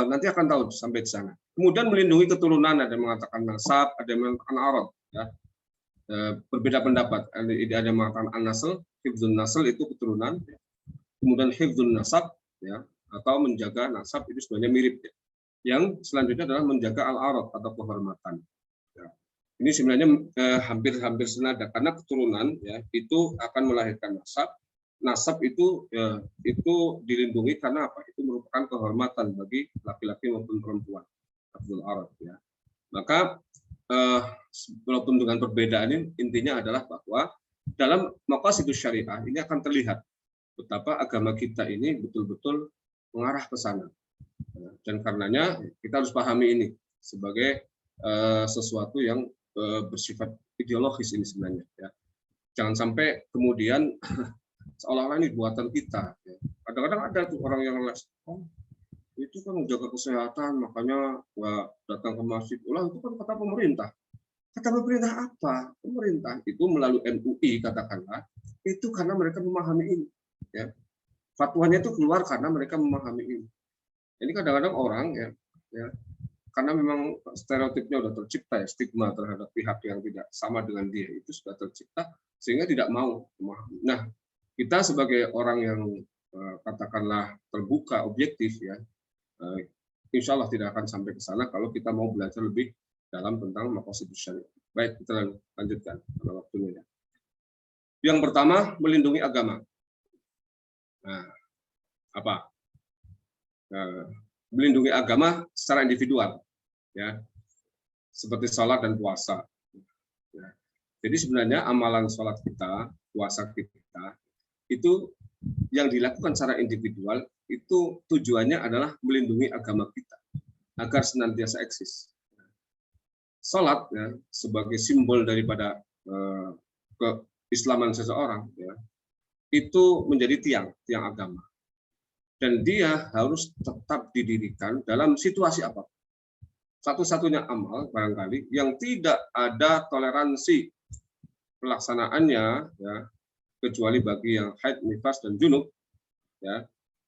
nanti akan tahu sampai di sana. Kemudian melindungi keturunan, ada yang mengatakan nasab, ada yang mengatakan arad. Ya. Berbeda pendapat. Ada yang mengatakan an-nasl, hifdzun nasl itu keturunan. Ya. Kemudian hifdzun nasab, ya, atau menjaga nasab itu sebenarnya mirip. Ya. Yang selanjutnya adalah menjaga al-arad atau kehormatan. Ya. Ini sebenarnya hampir senada karena keturunan, ya, itu akan melahirkan nasab. Nasab itu dilindungi karena apa? Itu merupakan kehormatan bagi laki-laki maupun perempuan. Abdul Arad, ya. Maka walaupun dengan perbedaan ini, intinya adalah bahwa dalam maqasidus syariah ini akan terlihat betapa agama kita ini betul-betul mengarah ke sana. Dan karenanya kita harus pahami ini sebagai sesuatu yang bersifat ideologis ini sebenarnya. Ya. Jangan sampai kemudian seolah-olah ini buatan kita. Ya. Kadang-kadang ada tuh orang yang itu kan menjaga kesehatan, makanya nggak datang ke masjid. Ulah itu kan kata pemerintah. Kata pemerintah apa? Pemerintah itu melalui MUI katakanlah, itu karena mereka memahami ini. Ya. Fatwanya itu keluar karena mereka memahami ini. Ini kadang-kadang orang ya, karena memang stereotipnya sudah tercipta, ya, stigma terhadap pihak yang tidak sama dengan dia itu sudah tercipta sehingga tidak mau memahami. Nah, kita sebagai orang yang katakanlah terbuka, objektif, ya, insya Allah tidak akan sampai ke sana kalau kita mau belajar lebih dalam tentang maqasidus syariah. Baik, kita lanjutkan pada waktunya. Yang pertama, melindungi agama. Nah, apa? Melindungi agama secara individual, ya, seperti sholat dan puasa. Ya. Jadi sebenarnya amalan sholat kita, puasa kita, itu yang dilakukan secara individual itu tujuannya adalah melindungi agama kita agar senantiasa eksis. Sholat, ya, sebagai simbol daripada keislaman seseorang, ya, itu menjadi tiang agama. Dan dia harus tetap didirikan dalam situasi apa? Satu-satunya amal barangkali yang tidak ada toleransi pelaksanaannya, ya, kecuali bagi yang haid, nifas, dan junub, ya,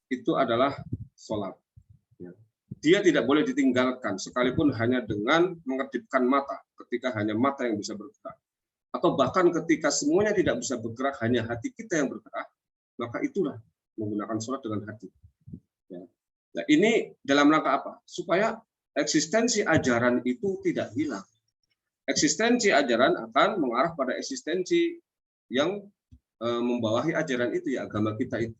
itu adalah sholat. Ya. Dia tidak boleh ditinggalkan sekalipun hanya dengan mengedipkan mata, ketika hanya mata yang bisa bergerak, atau bahkan ketika semuanya tidak bisa bergerak, hanya hati kita yang bergerak, maka itulah menggunakan sholat dengan hati. Ya. Nah, ini dalam rangka apa? Supaya eksistensi ajaran itu tidak hilang. Eksistensi ajaran akan mengarah pada eksistensi yang membawahi ajaran itu, ya, agama kita itu.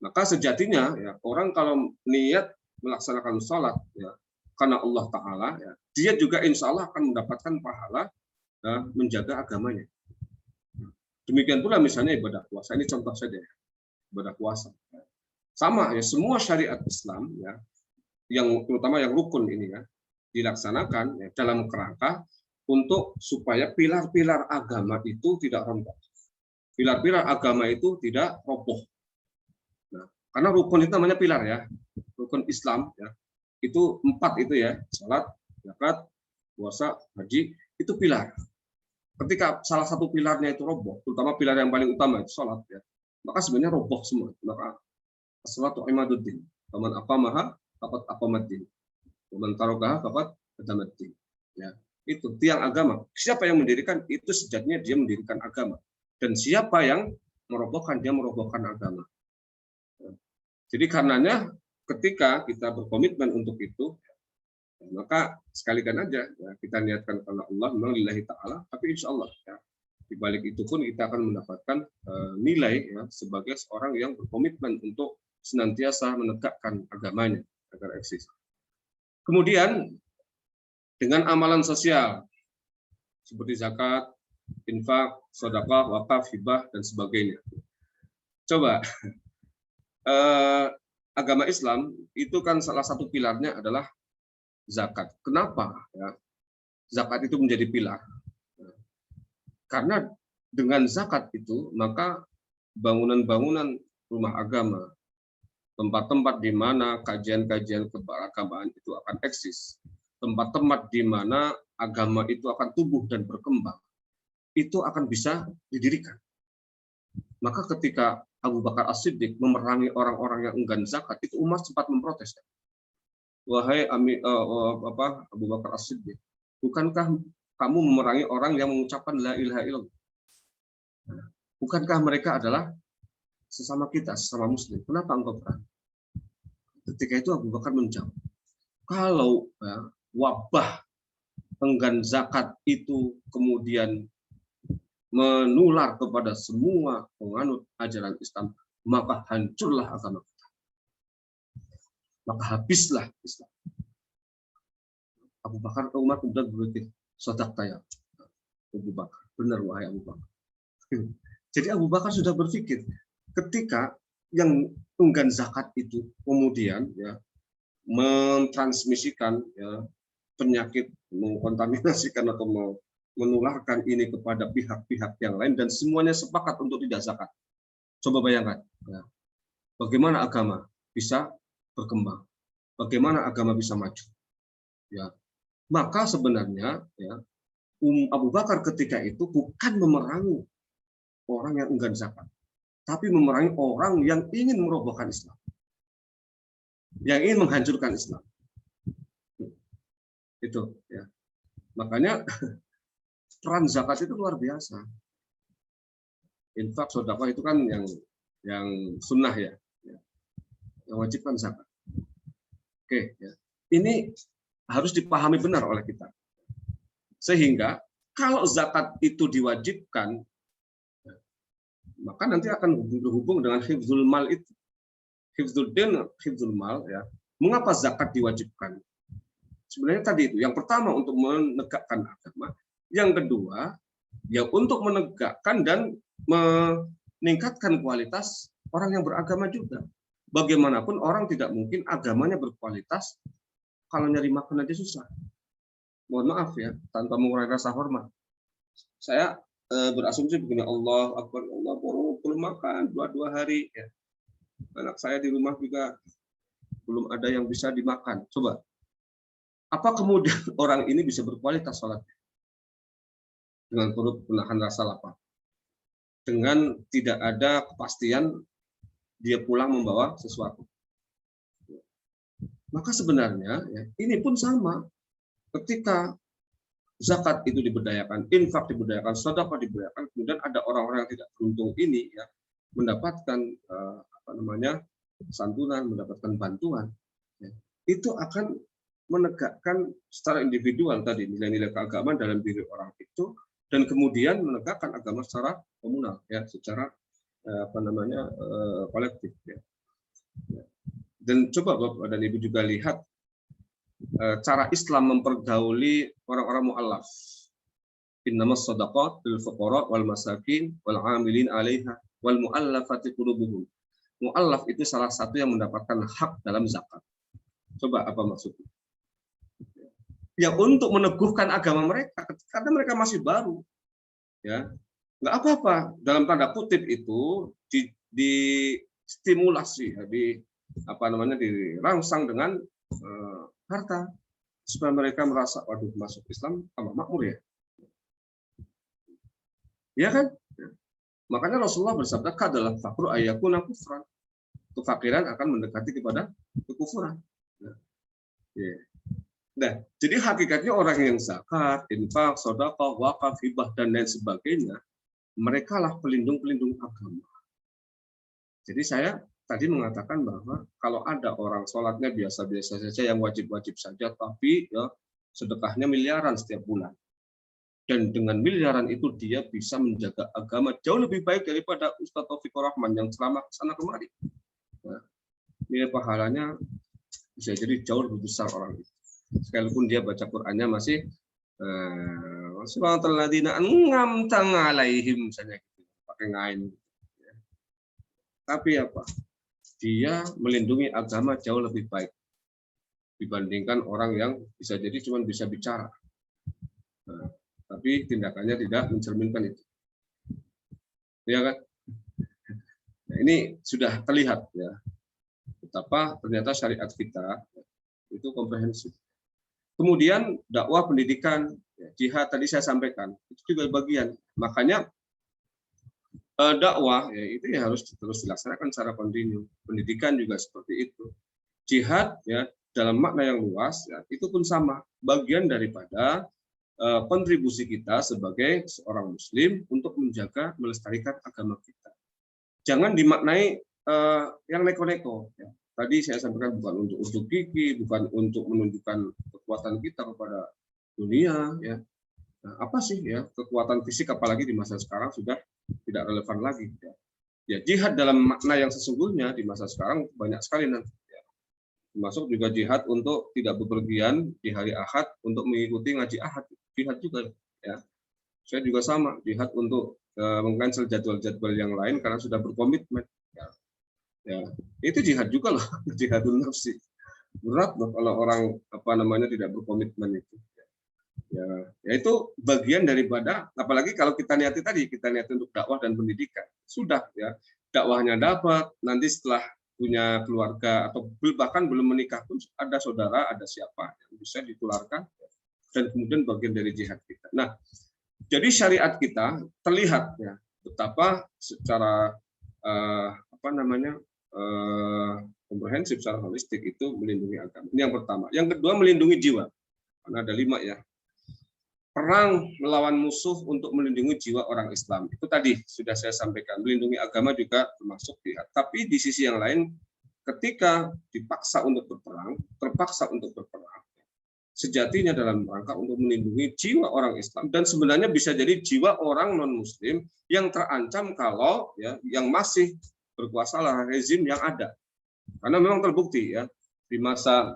Maka sejatinya, ya, orang kalau niat melaksanakan sholat, ya, karena Allah Ta'ala, ya, dia juga insya Allah akan mendapatkan pahala, ya, menjaga agamanya. Demikian pula misalnya ibadah puasa, ini contoh saja, ya, ibadah puasa. Sama, ya, semua syariat Islam, ya, yang terutama yang rukun ini, ya, dilaksanakan, ya, dalam kerangka untuk supaya pilar-pilar agama itu tidak roboh. Pilar-pilar agama itu tidak roboh. Nah, karena rukun itu namanya pilar, ya, rukun Islam, ya, itu 4 itu, ya, salat, zakat, puasa, haji, itu pilar. Ketika salah satu pilarnya itu roboh, terutama pilar yang paling utama itu salat, ya, maka sebenarnya roboh semua. Maka as-salatu imaduddin, faman aqamaha faqad aqamaddin, wa man tarakaha faqad hadamaddin. Ya, itu tiang agama. Siapa yang mendirikan itu sejatinya dia mendirikan agama. Dan siapa yang merobohkan, dia merobohkan agama. Jadi karenanya ketika kita berkomitmen untuk itu, maka sekalikan aja ya, kita niatkan karena Allah, memang lillahi ta'ala, tapi insya Allah ya, di balik itu pun kita akan mendapatkan nilai ya, sebagai seorang yang berkomitmen untuk senantiasa menegakkan agamanya agar eksis. Kemudian dengan amalan sosial seperti zakat, infak, sedekah, wakaf, hibah dan sebagainya. Coba agama Islam itu kan salah satu pilarnya adalah zakat. Kenapa? Ya, zakat itu menjadi pilar. Karena dengan zakat itu, maka bangunan-bangunan rumah agama, tempat-tempat di mana kajian-kajian keberagamaan itu akan eksis, tempat-tempat di mana agama itu akan tumbuh dan berkembang, itu akan bisa didirikan. Maka ketika Abu Bakar As-Siddiq memerangi orang-orang yang enggan zakat, itu umat sempat memprotes. Wahai Abu Bakar As-Siddiq, bukankah kamu memerangi orang yang mengucapkan la ilaha illallah? Bukankah mereka adalah sesama kita, sesama muslim? Kenapa engkau perang? Ketika itu Abu Bakar menjawab, kalau ya, wabah enggan zakat itu kemudian menular kepada semua penganut ajaran Islam, maka hancurlah agama kita. Maka habislah Islam. Abu Bakar Umar kemudian berpikir, sadaqta ya Abu Bakar, benar wahai Abu Bakar. Jadi Abu Bakar sudah berpikir ketika yang enggan zakat itu kemudian ya mentransmisikan ya, penyakit, mengkontaminasikan atau menularkan ini kepada pihak-pihak yang lain dan semuanya sepakat untuk tidak zakat. Coba bayangkan, ya, bagaimana agama bisa berkembang, bagaimana agama bisa maju. Ya, maka sebenarnya ya, Abu Bakar ketika itu bukan memerangi orang yang enggan zakat, tapi memerangi orang yang ingin merobohkan Islam, yang ingin menghancurkan Islam. Itu ya. Makanya peran zakat itu luar biasa. Infak, sedekah itu kan yang sunnah ya. Yang wajib kan zakat. Oke, ya. Ini harus dipahami benar oleh kita. Sehingga kalau zakat itu diwajibkan, maka nanti akan berhubung dengan hifdzul mal itu. Hifdzul din, hifdzul mal ya. Mengapa zakat diwajibkan? Sebenarnya tadi itu, yang pertama untuk menegakkan agama, yang kedua ya untuk menegakkan dan meningkatkan kualitas orang yang beragama juga. Bagaimanapun orang tidak mungkin agamanya berkualitas kalau nyari makan aja susah. Mohon maaf ya, tanpa mengurangi rasa hormat. Saya berasumsi begini, Allah Akbar, Allah belum makan dua hari. Ya. Anak saya di rumah juga belum ada yang bisa dimakan. Coba, apa kemudian orang ini bisa berkualitas sholatnya? Dengan perut menahan rasa lapar. Dengan tidak ada kepastian dia pulang membawa sesuatu. Maka sebenarnya ya, ini pun sama. Ketika zakat itu diberdayakan, infak diberdayakan, sedekah diberdayakan, kemudian ada orang-orang yang tidak beruntung ini ya mendapatkan santunan, mendapatkan bantuan, ya, itu akan menegakkan secara individual tadi nilai-nilai keagamaan dalam diri orang itu dan kemudian menegakkan agama secara komunal ya, secara kolektif ya. Dan coba Bapak dan Ibu juga lihat cara Islam mempergauli orang-orang mu'allaf. Innamas shadaqat lil fuqara wal masakin wal 'amilin 'alaiha wal mu'allafati qulubuhum. Mu'allaf itu salah satu yang mendapatkan hak dalam zakat. Coba apa maksudnya? Ya untuk meneguhkan agama mereka karena mereka masih baru. Ya. Nggak apa-apa dalam tanda kutip itu distimulasi ya, dirangsang dengan harta supaya mereka merasa waduh masuk Islam tambah makmur ya. Ya kan? Makanya Rasulullah bersabda kadalah fakru ayyakuna kufran. Kefakiran akan mendekati kepada kekufuran. Nah, jadi hakikatnya orang yang zakat, infak, sedekah, wakaf, hibah dan lain sebagainya, mereka lah pelindung-pelindung agama. Jadi saya tadi mengatakan bahwa kalau ada orang sholatnya biasa-biasa saja, yang wajib-wajib saja, tapi ya sedekahnya miliaran setiap bulan. Dan dengan miliaran itu dia bisa menjaga agama jauh lebih baik daripada Ustadz Taufikur Rahman yang selama sana kemari. Nah, nilai pahalanya bisa jadi jauh lebih besar orang itu. Sekalipun dia baca Qur'annya masih Subhanalladzina an'amta 'alaihim misalnya gitu, pakai ngain. Tapi apa? Dia melindungi agama jauh lebih baik dibandingkan orang yang bisa jadi cuma bisa bicara. Nah, tapi tindakannya tidak mencerminkan itu. Ya kan? Nah, ini sudah terlihat ya betapa ternyata syariat kita itu komprehensif. Kemudian dakwah, pendidikan, jihad tadi saya sampaikan itu juga bagian. Makanya dakwah ya itu ya harus terus dilaksanakan secara kontinu. Pendidikan juga seperti itu. Jihad ya dalam makna yang luas ya itu pun sama, bagian daripada kontribusi kita sebagai seorang muslim untuk menjaga melestarikan agama kita. Jangan dimaknai yang neko-neko ya. Tadi saya sampaikan bukan untuk gigi, bukan untuk menunjukkan kekuatan kita kepada dunia ya. Nah, apa sih ya kekuatan fisik apalagi di masa sekarang sudah tidak relevan lagi ya. Ya jihad dalam makna yang sesungguhnya di masa sekarang banyak sekali nanti ya. Termasuk juga jihad untuk tidak bepergian di hari Ahad untuk mengikuti ngaji Ahad, jihad juga ya. Saya juga sama, jihad untuk meng-cancel jadwal-jadwal yang lain karena sudah berkomitmen ya. Ya, itu jihad juga loh, jihadun nafsi. Berat loh kalau orang tidak berkomitmen itu. Ya itu bagian daripada, apalagi kalau kita niati untuk dakwah dan pendidikan. Sudah ya, dakwahnya dapat, nanti setelah punya keluarga atau bahkan belum menikah pun ada saudara, ada siapa yang bisa ditularkan dan kemudian bagian dari jihad kita. Nah, jadi syariat kita terlihat ya betapa secara komprehensif, secara holistik itu melindungi agama. Ini yang pertama. Yang kedua melindungi jiwa. Karena ada 5 ya. Perang melawan musuh untuk melindungi jiwa orang Islam. Itu tadi sudah saya sampaikan. Melindungi agama juga termasuk jihad. Tapi di sisi yang lain, ketika dipaksa untuk berperang, terpaksa untuk berperang, sejatinya dalam rangka untuk melindungi jiwa orang Islam dan sebenarnya bisa jadi jiwa orang non-Muslim yang terancam kalau ya yang masih berkuasalah rezim yang ada. Karena memang terbukti ya di masa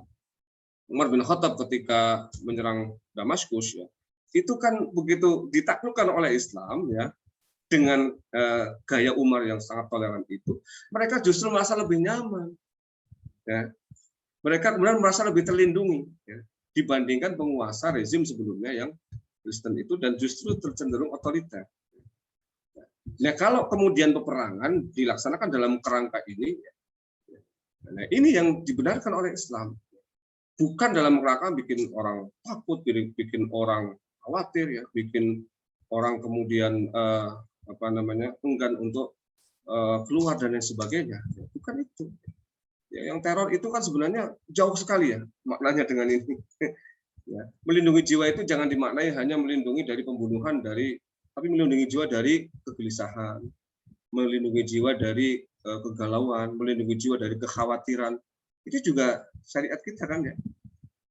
Umar bin Khattab ketika menyerang Damaskus ya, itu kan begitu ditaklukkan oleh Islam ya dengan gaya Umar yang sangat toleran itu, mereka justru merasa lebih nyaman. Ya. Mereka kemudian merasa lebih terlindungi ya, dibandingkan penguasa rezim sebelumnya yang Kristen itu dan justru tercenderung otoriter. Nah, kalau kemudian peperangan dilaksanakan dalam kerangka ini, nah ini yang dibenarkan oleh Islam. Bukan dalam kerangka bikin orang takut, bikin orang khawatir, ya, bikin orang kemudian enggan untuk keluar dan lain sebagainya. Bukan itu. Ya, yang teror itu kan sebenarnya jauh sekali ya maknanya dengan ini. Ya, melindungi jiwa itu jangan dimaknai hanya melindungi dari pembunuhan, tapi melindungi jiwa dari kegelisahan, melindungi jiwa dari kegalauan, melindungi jiwa dari kekhawatiran. Itu juga syariat kita kan ya.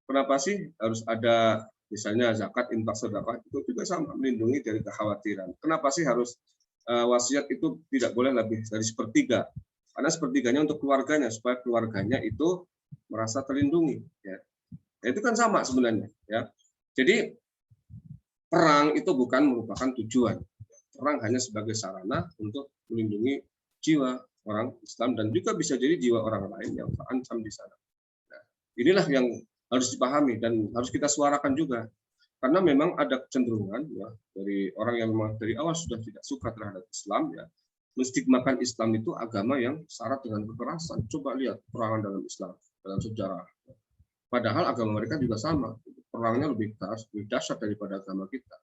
Kenapa sih harus ada misalnya zakat, infak, sedekah, itu juga sama, melindungi dari kekhawatiran. Kenapa sih harus wasiat itu tidak boleh lebih dari sepertiga? Karena sepertiganya untuk keluarganya, supaya keluarganya itu merasa terlindungi. Ya. Itu kan sama sebenarnya. Ya. Jadi perang itu bukan merupakan tujuan. Perang hanya sebagai sarana untuk melindungi jiwa orang Islam dan juga bisa jadi jiwa orang lain yang terancam di sana. Nah, inilah yang harus dipahami dan harus kita suarakan juga. Karena memang ada kecenderungan ya dari orang yang memang dari awal sudah tidak suka terhadap Islam ya, menstigmakan Islam itu agama yang syarat dengan kekerasan. Coba lihat perangan dalam Islam, dalam sejarah. Padahal agama mereka juga sama. Perangnya lebih dahsyat daripada agama kita.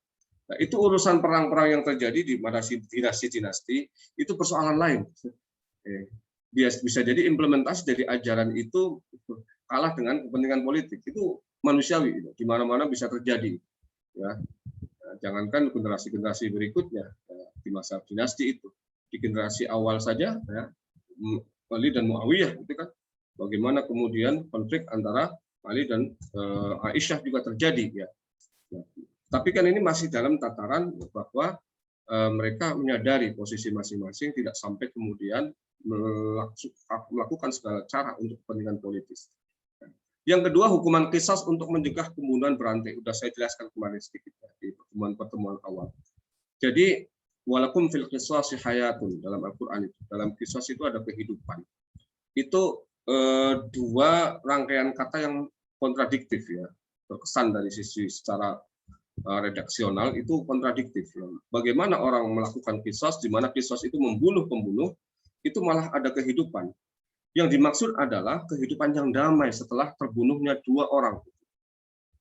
Nah, itu urusan perang-perang yang terjadi di dinasti-dinasti, itu persoalan lain. Bisa jadi implementasi dari ajaran itu kalah dengan kepentingan politik. Itu manusiawi, di mana-mana bisa terjadi. Ya. Nah, jangankan generasi-generasi berikutnya, di masa dinasti itu. Di generasi awal saja, ya, Ali dan Muawiyah, itu kan bagaimana kemudian konflik antara Ali dan Aisyah juga terjadi ya. Tapi kan ini masih dalam tataran bahwa mereka menyadari posisi masing-masing, tidak sampai kemudian melakukan segala cara untuk kepentingan politis. Yang kedua, hukuman qisas untuk mencegah pembunuhan berantai. Sudah saya jelaskan kemarin sedikit ya, di pertemuan awal. Jadi walakum fil qisasi hayatun, dalam Al-Qur'an itu, dalam qisas itu ada kehidupan. Itu dua rangkaian kata yang kontradiktif ya, terkesan dari sisi secara redaksional itu kontradiktif. Bagaimana orang melakukan qisas, di mana qisas itu membunuh pembunuh, itu malah ada kehidupan. Yang dimaksud adalah kehidupan yang damai setelah terbunuhnya dua orang.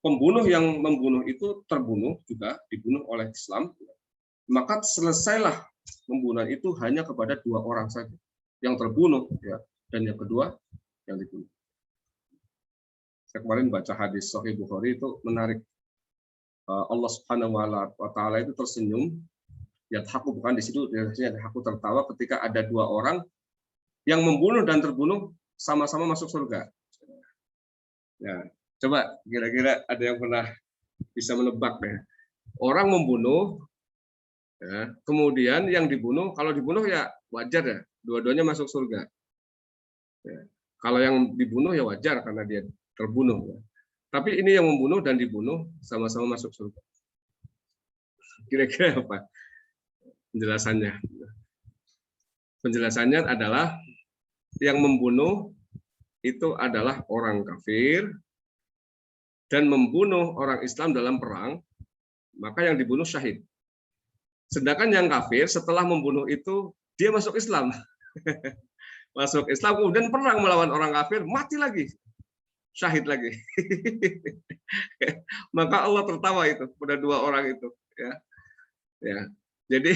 Pembunuh yang membunuh itu terbunuh juga, dibunuh oleh Islam, maka selesailah pembunuhan itu hanya kepada dua orang saja yang terbunuh ya, dan yang kedua yang dibunuh. Saya kemarin baca hadis Sahih Bukhari itu menarik. Allah Subhanahu wa taala itu tersenyum, yadhaku, bukan di situ yadhaku, tertawa ketika ada dua orang yang membunuh dan terbunuh sama-sama masuk surga. Ya, coba kira-kira ada yang pernah bisa menebak ya. Orang membunuh, ya, kemudian yang dibunuh, kalau dibunuh ya wajar ya, dua-duanya masuk surga. Ya. Kalau yang dibunuh ya wajar karena dia terbunuh. Ya. Tapi ini yang membunuh dan dibunuh sama-sama masuk surga. Kira-kira apa penjelasannya? Penjelasannya adalah yang membunuh itu adalah orang kafir dan membunuh orang Islam dalam perang, maka yang dibunuh syahid. Sedangkan yang kafir setelah membunuh itu dia masuk Islam. Masuk Islam kemudian perang melawan orang kafir, mati lagi. Syahid lagi. Maka Allah tertawa itu pada dua orang itu ya. Ya. Jadi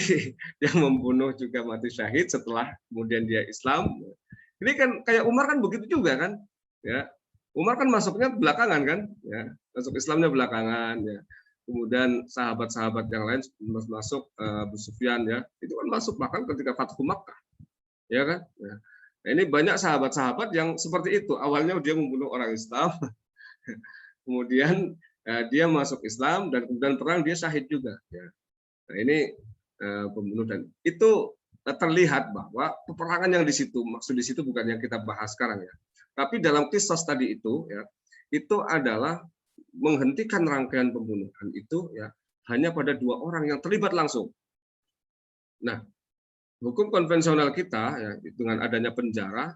yang membunuh juga mati syahid setelah kemudian dia Islam. Ini kan kayak Umar kan begitu juga kan, ya. Umar kan masuknya belakangan kan, ya. Masuk Islamnya belakangan, ya. Kemudian sahabat-sahabat yang lain masuk Abu Sufyan ya, itu kan masuk bahkan ketika Fathu Makkah, ya kan. Ya. Nah, ini banyak sahabat-sahabat yang seperti itu. Awalnya dia membunuh orang Islam, kemudian dia masuk Islam dan kemudian perang dia syahid juga. Ya. Nah ini pembunuh dan itu terlihat bahwa peperangan yang di situ, maksud di situ bukan yang kita bahas sekarang ya. Tapi dalam kisah tadi itu ya, itu adalah menghentikan rangkaian pembunuhan itu ya hanya pada dua orang yang terlibat langsung. Nah, hukum konvensional kita ya dengan adanya penjara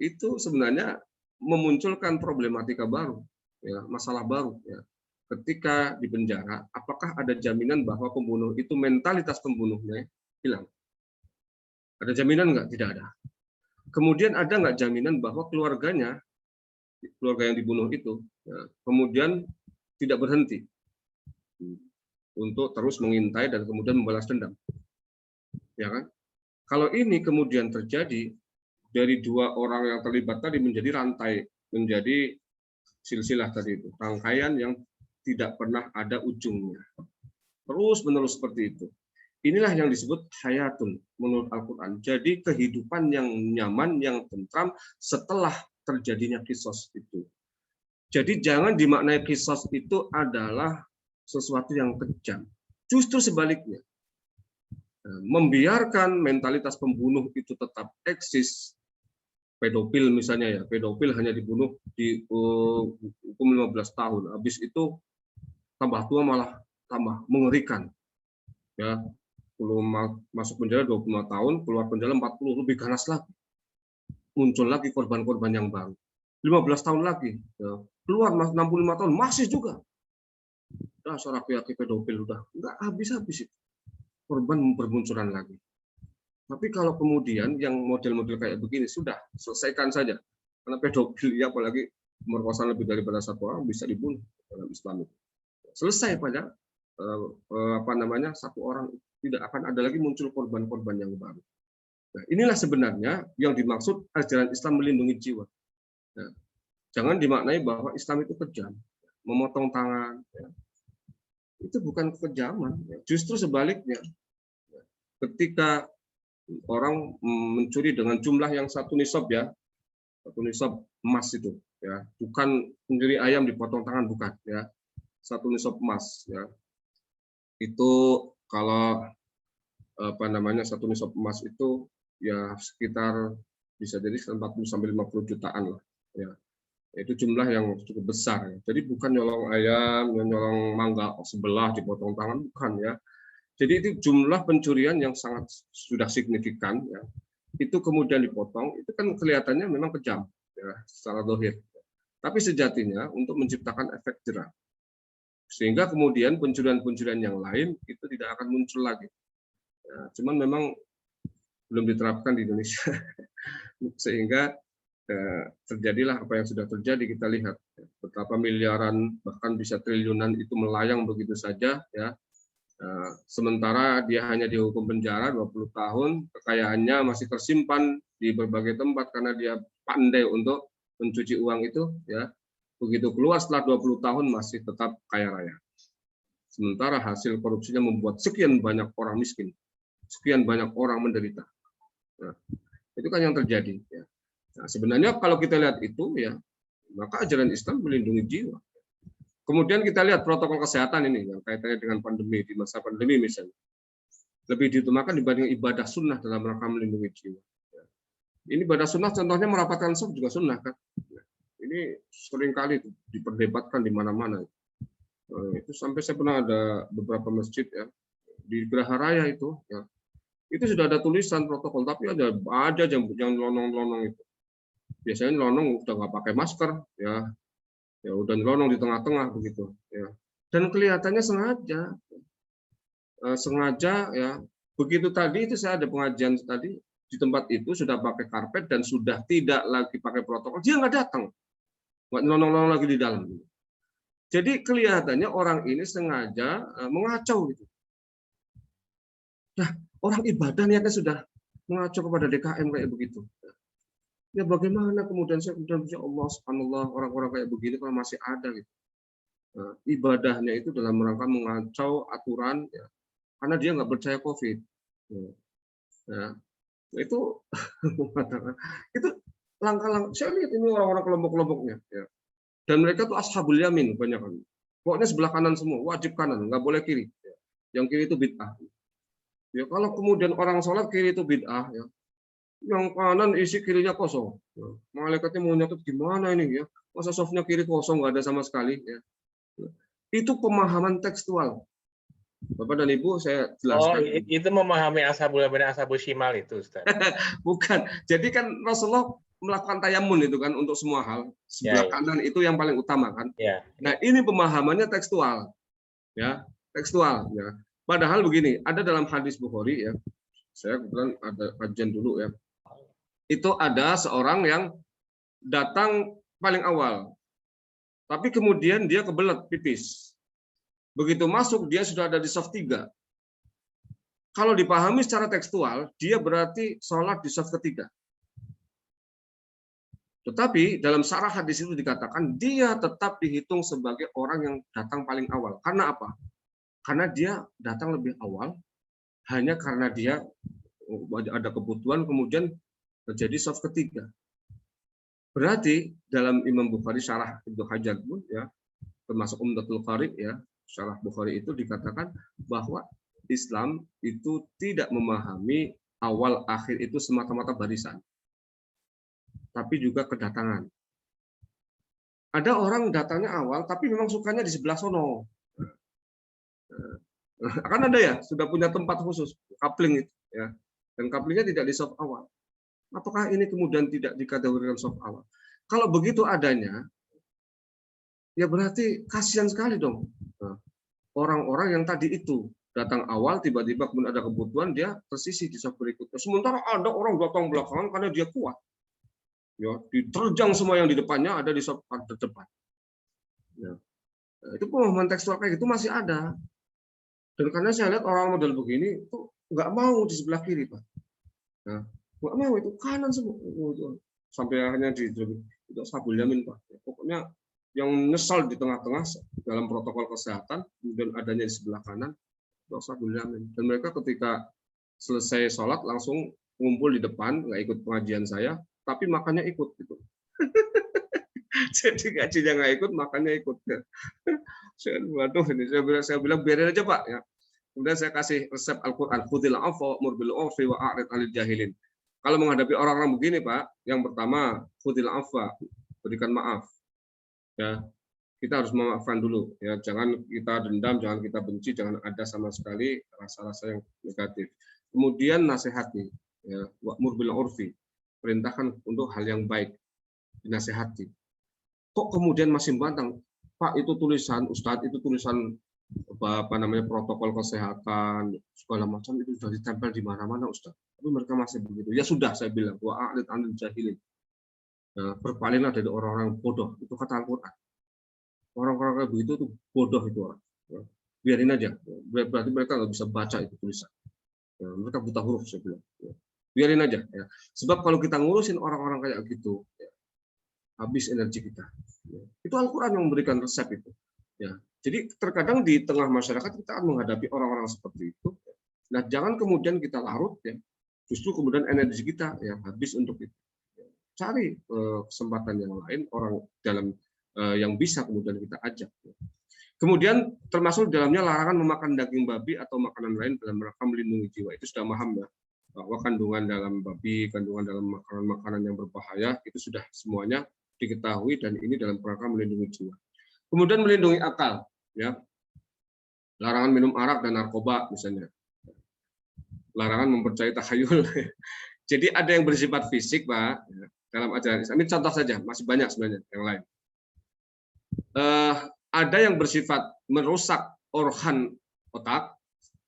itu sebenarnya memunculkan problematika baru, ya, masalah baru ya. Ketika di penjara, apakah ada jaminan bahwa pembunuh itu mentalitas pembunuhnya hilang? Ada jaminan nggak? Tidak ada. Kemudian ada nggak jaminan bahwa keluarganya, keluarga yang dibunuh itu, ya, kemudian tidak berhenti untuk terus mengintai dan kemudian membalas dendam, ya kan? Kalau ini kemudian terjadi dari dua orang yang terlibat tadi menjadi rantai, menjadi silsilah tadi itu, rangkaian yang tidak pernah ada ujungnya, terus menerus seperti itu. Inilah yang disebut hayatun menurut Al-Quran. Jadi kehidupan yang nyaman, yang tentram setelah terjadinya kisos itu. Jadi jangan dimaknai kisos itu adalah sesuatu yang kejam. Justru sebaliknya. Membiarkan mentalitas pembunuh itu tetap eksis. Pedofil misalnya ya, pedofil hanya dibunuh di hukum 15 tahun. Habis itu tambah tua malah tambah mengerikan. Ya, masuk penjara 25 tahun, keluar penjara 40, lebih ganas lagi. Muncul lagi korban-korban yang baru. 15 tahun lagi, ya. Keluar 65 tahun, masih juga. Dasar laki-laki pedofil udah nggak habis-habis itu. Korban bermunculan lagi. Tapi kalau kemudian yang model-model kayak begini, sudah, selesaikan saja. Karena pedofil, ya apalagi pemerkosaan lebih daripada satu orang, bisa dibunuh dalam Islam itu. Selesai pada satu orang, tidak akan ada lagi muncul korban-korban yang baru. Nah, inilah sebenarnya yang dimaksud ajaran Islam melindungi jiwa. Nah, jangan dimaknai bahwa Islam itu kejam, memotong tangan. Ya. Itu bukan kekejaman. Ya. Justru sebaliknya, ketika orang mencuri dengan jumlah yang satu nisab ya, satu nisab emas itu ya, bukan mencuri ayam dipotong tangan, bukan ya, satu nisab emas ya. Itu kalau apa namanya, satu nisab emas itu ya sekitar bisa jadi 40 sampai 50 jutaan lah ya. Itu jumlah yang cukup besar ya. Jadi bukan nyolong ayam, nyolong mangga sebelah dipotong tangan, bukan ya. Jadi itu jumlah pencurian yang sangat sudah signifikan ya. Itu kemudian dipotong, itu kan kelihatannya memang kejam ya, secara zahir. Tapi sejatinya untuk menciptakan efek jerah. Sehingga kemudian pencurian-pencurian yang lain itu tidak akan muncul lagi. Ya, cuman memang belum diterapkan di Indonesia. Sehingga terjadilah apa yang sudah terjadi. Kita lihat betapa miliaran bahkan bisa triliunan itu melayang begitu saja ya. Sementara dia hanya dihukum penjara 20 tahun, kekayaannya masih tersimpan di berbagai tempat karena dia pandai untuk mencuci uang itu ya. Begitu keluar setelah 20 tahun masih tetap kaya raya. Sementara hasil korupsinya membuat sekian banyak orang miskin, sekian banyak orang menderita. Nah, itu kan yang terjadi ya. Nah, sebenarnya kalau kita lihat itu ya, maka ajaran Islam melindungi jiwa. Kemudian kita lihat protokol kesehatan ini yang kaitannya dengan pandemi, di masa pandemi misalnya. Lebih diutamakan dibanding ibadah sunnah dalam rangka melindungi jiwa. Ini ibadah sunnah contohnya merapatkan saf juga sunnah kan. Ini seringkali diperdebatkan di mana-mana. Itu sampai saya pernah ada beberapa masjid ya di Geraha Raya itu ya. Itu sudah ada tulisan protokol, tapi ada yang lonong-lonong itu. Biasanya lonong udah nggak pakai masker ya. Ya udah lonong di tengah-tengah begitu ya. Dan kelihatannya sengaja ya. Begitu tadi itu saya ada pengajian tadi di tempat itu sudah pakai karpet dan sudah tidak lagi pakai protokol, dia nggak datang. Nggak nyolong-nyolong lagi di dalam. Jadi kelihatannya orang ini sengaja mengacau gitu. Nah, orang ibadah niatnya sudah mengacau kepada DKM kayak begitu. Ya bagaimana kemudian saya ya Allah subhanallah, orang-orang kayak begini kalau masih ada gitu. Nah, ibadahnya itu dalam rangka mengacau aturan ya, karena dia nggak percaya COVID. Ya, itu itu langkah-langkah. Saya lihat ini orang-orang kelompok-kelompoknya ya. Dan mereka tuh ashabul yamin banyak kan. Pokoknya sebelah kanan semua, wajib kanan, nggak boleh kiri. Ya. Yang kiri itu bid'ah. Ya kalau kemudian orang sholat kiri itu bid'ah ya. Yang kanan isi kirinya kosong. Ya. Malaikatnya mau nyatet gimana ini ya? Masa softnya kiri kosong nggak ada sama sekali ya. Itu pemahaman tekstual. Bapak dan Ibu saya jelaskan. Oh, itu memahami ashabul yamin ashabul shimal itu, Ustaz. Bukan. Jadi kan Rasulullah melakukan tayamun itu kan untuk semua hal. Sebelah kanan itu yang paling utama kan. Ya. Nah, ini pemahamannya tekstual. Ya, tekstual ya. Padahal begini, ada dalam hadis Bukhari ya. Saya kebetulan ada kajian dulu ya. Itu ada seorang yang datang paling awal. Tapi kemudian dia kebelet pipis. Begitu masuk dia sudah ada di saf 3. Kalau dipahami secara tekstual, dia berarti sholat di saf ketiga. Tetapi dalam syarah hadis itu dikatakan dia tetap dihitung sebagai orang yang datang paling awal. Karena apa? Karena dia datang lebih awal hanya karena dia ada kebutuhan kemudian terjadi saf ketiga. Berarti dalam Imam Bukhari syarah Ibnu Hajar pun ya, termasuk Umdatul Qari ya, syarah Bukhari itu dikatakan bahwa Islam itu tidak memahami awal akhir itu semata-mata barisan. Tapi juga kedatangan. Ada orang datangnya awal, tapi memang sukanya di sebelah sono. Akan ada ya, sudah punya tempat khusus, coupling itu. Ya. Dan couplingnya tidak di saf awal. Apakah ini kemudian tidak dikategorikan saf awal? Kalau begitu adanya, ya berarti kasihan sekali dong. Orang-orang yang tadi itu datang awal, tiba-tiba kemudian ada kebutuhan, dia tersisih di saf berikutnya. Sementara ada orang datang belakangan karena dia kuat. Ya, diterjang semua yang di depannya ada di saf terdepan. Ya. Itu pemahaman tekstual kayak gitu masih ada. Dan karena saya lihat orang model begini itu nggak mau di sebelah kiri, Pak. Nah, nggak mau itu kanan semua. Sampai akhirnya itu ashabul yamin, Pak. Ya, pokoknya yang nyesal di tengah-tengah dalam protokol kesehatan, kemudian adanya di sebelah kanan, itu ashabul yamin. Dan mereka ketika selesai sholat langsung ngumpul di depan, nggak ikut pengajian saya, tapi makannya ikut gitu. Jadi gajinya nggak ikut, makannya ikut. Waduh, ini saya bilang biarin aja Pak. Ya. Kemudian saya kasih resep Al-Quran. Khudil afwa wa'mur bil 'urfi wa a'rid 'anil jahilin. Kalau menghadapi orang-orang begini Pak, yang pertama khudil afwa, berikan maaf. Ya, kita harus memaafkan dulu. Ya, jangan kita dendam, jangan kita benci, jangan ada sama sekali rasa-rasa yang negatif. Kemudian nasihati. Ya, wa'mur bil 'urfi. Perintahkan untuk hal yang baik, dinasihati. Kok kemudian masih membantang, Pak itu tulisan Ustadz, itu tulisan apa namanya protokol kesehatan segala macam itu sudah ditempel di mana-mana Ustadz. Tapi mereka masih begitu. Ya sudah saya bilang, wa'arid 'anil jahilin. Nah, berpalinglah dari orang-orang bodoh. Itu kata Al-Quran. Orang-orang kayak begitu tuh bodoh itu orang. Biarin aja. Berarti mereka nggak bisa baca itu tulisan. Ya, mereka buta huruf saya bilang. Biarin aja. Ya. Sebab kalau kita ngurusin orang-orang kayak gitu, ya, habis energi kita. Itu Al-Quran yang memberikan resep itu. Ya. Jadi terkadang di tengah masyarakat kita akan menghadapi orang-orang seperti itu. Nah, jangan kemudian kita larut, ya. Justru kemudian energi kita yang habis untuk itu. Cari kesempatan yang lain, orang dalam yang bisa kemudian kita ajak. Kemudian termasuk dalamnya larangan memakan daging babi atau makanan lain dalam rangka melindungi jiwa. Itu sudah paham ya. Bahwa kandungan dalam babi, kandungan dalam makanan-makanan yang berbahaya, itu sudah semuanya diketahui dan ini dalam rangka melindungi jiwa. Kemudian melindungi akal, ya. Larangan minum arak dan narkoba misalnya. Larangan mempercayai takhayul. Jadi ada yang bersifat fisik, Pak, dalam ajaran Islam. Ini contoh saja, masih banyak sebenarnya yang lain. Ada yang bersifat merusak organ otak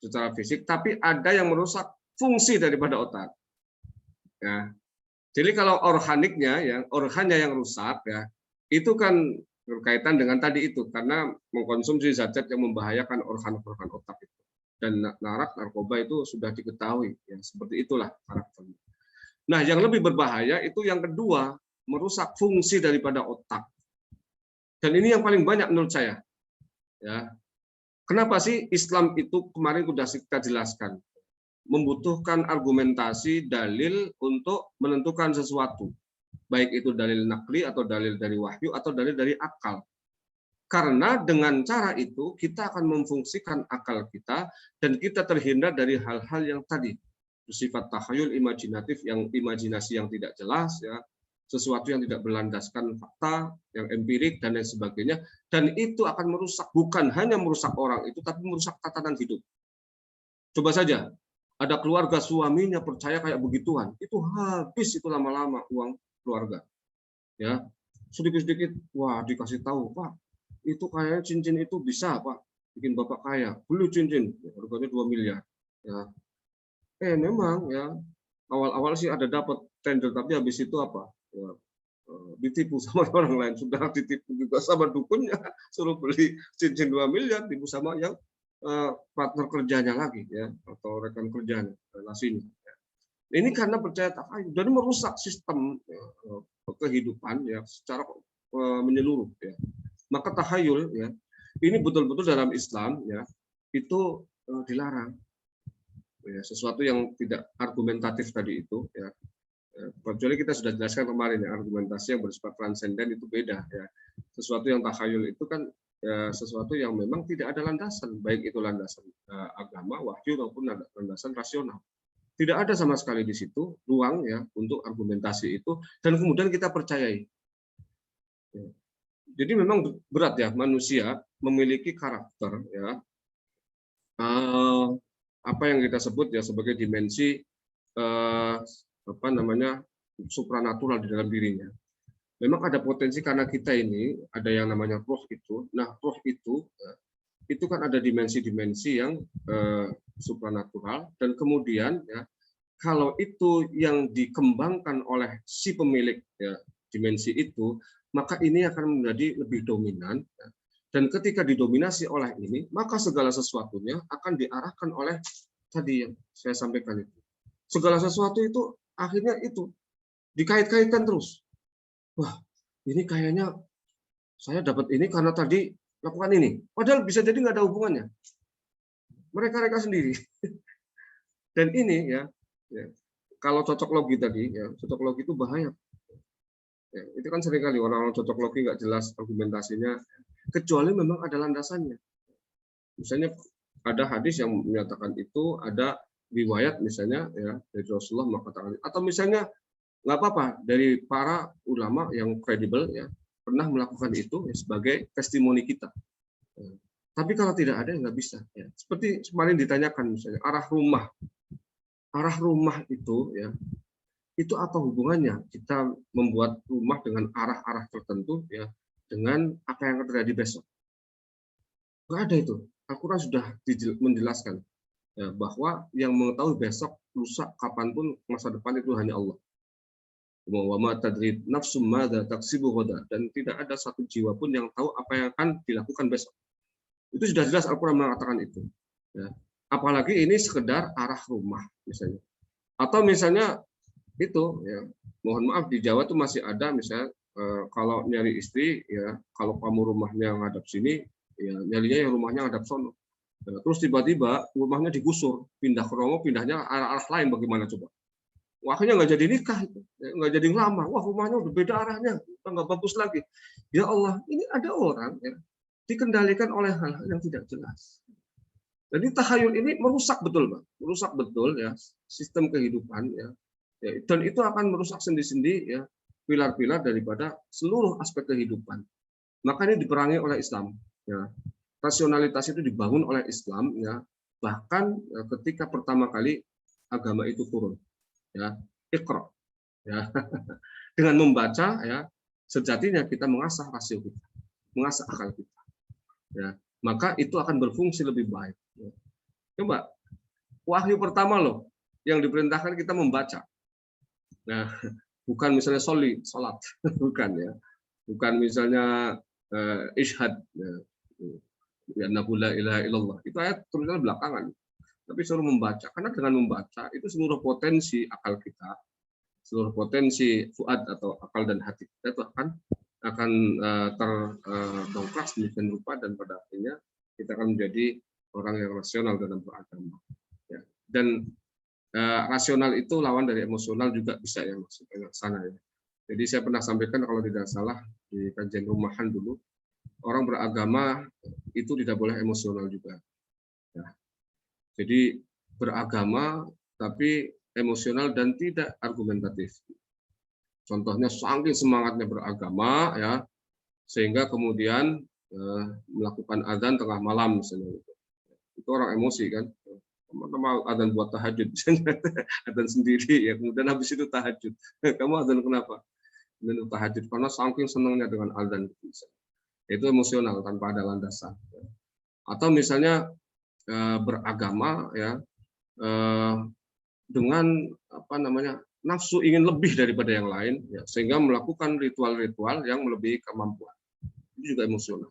secara fisik, tapi ada yang merusak fungsi daripada otak. Ya. Jadi kalau organiknya, ya organnya yang rusak, ya itu kan berkaitan dengan tadi itu karena mengkonsumsi zat-zat yang membahayakan organ-organ otak itu. Dan narak, narkoba itu sudah diketahui, ya seperti itulah karakternya. Nah, yang lebih berbahaya itu yang kedua, merusak fungsi daripada otak. Dan ini yang paling banyak menurut saya. Ya. Kenapa sih Islam itu kemarin sudah kita jelaskan? Membutuhkan argumentasi, dalil untuk menentukan sesuatu. Baik itu dalil nakli atau dalil dari wahyu atau dalil dari akal. Karena dengan cara itu kita akan memfungsikan akal kita dan kita terhindar dari hal-hal yang tadi bersifat takhayul imajinatif, yang imajinasi yang tidak jelas, ya sesuatu yang tidak berlandaskan fakta, yang empirik dan lain sebagainya. Dan itu akan merusak, bukan hanya merusak orang itu, tapi merusak tatanan hidup. Coba saja. Ada keluarga suaminya percaya kayak begituan, itu habis itu lama-lama uang keluarga. Ya, sedikit-sedikit, wah dikasih tahu, Pak, itu kayaknya cincin itu bisa, Pak, bikin Bapak kaya. Beli cincin, harganya 2 miliar. Ya, memang ya awal-awal sih ada dapat tender, tapi habis itu apa? Ya, ditipu sama orang lain, sudah ditipu juga sama dukunnya, suruh beli cincin 2 miliar, ditipu sama yang partner kerjanya lagi, ya atau rekan kerjanya, relasinya. Ini karena percaya takhayul, jadi merusak sistem kehidupan ya secara menyeluruh. Ya. Maka takhayul ya ini betul-betul dalam Islam ya itu dilarang. Ya, sesuatu yang tidak argumentatif tadi itu ya. Kecuali kita sudah jelaskan kemarin ya argumentasi yang bersifat transenden itu beda ya. Sesuatu yang takhayul itu kan sesuatu yang memang tidak ada landasan, baik itu landasan agama, wahyu maupun landasan rasional. Tidak ada sama sekali di situ ruang ya untuk argumentasi itu dan kemudian kita percayai. Jadi memang berat ya manusia memiliki karakter ya apa yang kita sebut ya sebagai dimensi apa namanya supranatural di dalam dirinya. Memang ada potensi karena kita ini ada yang namanya roh itu. Nah, roh itu kan ada dimensi-dimensi yang supranatural dan kemudian ya kalau itu yang dikembangkan oleh si pemilik ya dimensi itu, maka ini akan menjadi lebih dominan ya. Dan ketika didominasi oleh ini, maka segala sesuatunya akan diarahkan oleh tadi yang saya sampaikan itu. Segala sesuatu itu akhirnya itu dikait-kaitkan terus. Wah, ini kayaknya saya dapat ini karena tadi lakukan ini. Padahal bisa jadi nggak ada hubungannya. Mereka sendiri. Dan ini ya, kalau cocok logi tadi, ya, cocok logi itu bahaya. Ya, itu kan seringkali orang-orang cocok logi nggak jelas argumentasinya, kecuali memang ada landasannya. Misalnya ada hadis yang menyatakan itu, ada riwayat misalnya ya dari Rasulullah mengatakan, atau misalnya nggak apa-apa dari para ulama yang kredibel ya pernah melakukan itu ya, sebagai testimoni kita. Ya. Tapi kalau tidak ada nggak bisa. Ya. Seperti kemarin ditanyakan misalnya arah rumah itu ya itu apa hubungannya kita membuat rumah dengan arah-arah tertentu ya dengan apa yang akan terjadi besok? Nggak ada itu. Al-Quran sudah menjelaskan ya, bahwa yang mengetahui besok, lusa, kapanpun masa depan itu hanya Allah. Wa ma tadri nafsum madza taksibu ghadan, dan tidak ada satu jiwa pun yang tahu apa yang akan dilakukan besok. Itu sudah jelas Al-Quran mengatakan itu. Ya. Apalagi ini sekedar arah rumah misalnya. Atau misalnya itu ya, mohon maaf di Jawa tuh masih ada misalnya kalau nyari istri ya kalau kamu rumahnya ngadap sini ya nyarinya yang rumahnya ngadap sono. Ya, terus tiba-tiba rumahnya digusur, pindah ke Romo, pindahnya arah lain, bagaimana coba? Wah, akhirnya nggak jadi nikah itu, nggak jadi lama. Wah, rumahnya udah beda arahnya, nggak bagus lagi. Ya Allah, ini ada orang ya dikendalikan oleh hal-hal yang tidak jelas. Jadi tahayul ini merusak betul, Pak. Merusak betul ya sistem kehidupan ya. Ya, dan itu akan merusak sendi-sendi ya pilar-pilar daripada seluruh aspek kehidupan. Maka ini diperangi oleh Islam. Ya. Rasionalitas itu dibangun oleh Islam. Ya. Bahkan ya, ketika pertama kali agama itu turun, ya Iqra, ya dengan membaca ya sejatinya kita mengasah rasio kita, mengasah akal kita. Ya. Maka itu akan berfungsi lebih baik. Ya. Coba wahyu pertama loh yang diperintahkan kita membaca. Nah, bukan misalnya sholat, bukan ya, bukan misalnya ishad, ya la ilaha illallah. Itu ayat tulisannya belakangan, tapi suruh membaca. Karena dengan membaca itu seluruh potensi akal kita, seluruh potensi fuad atau akal dan hati kita itu akan terdongkrak sedemikian rupa dan pada akhirnya kita akan menjadi orang yang rasional dalam beragama. Ya. Dan rasional itu lawan dari emosional juga bisa ya maksudnya sana ya. Jadi saya pernah sampaikan kalau tidak salah di kajian rumahan dulu, orang beragama itu tidak boleh emosional juga. Ya. Jadi beragama tapi emosional dan tidak argumentatif. Contohnya saking semangatnya beragama ya sehingga kemudian melakukan azan tengah malam misalnya. Itu orang emosi kan. Sama adzan buat tahajud, adzan sendiri ya, kemudian habis itu tahajud. Kamu adzan kenapa? Dan tahajud karena saking senangnya dengan adzan. Itu emosional tanpa ada landasan. Atau misalnya beragama ya dengan apa namanya nafsu ingin lebih daripada yang lain, ya, sehingga melakukan ritual-ritual yang melebihi kemampuan. Itu juga emosional.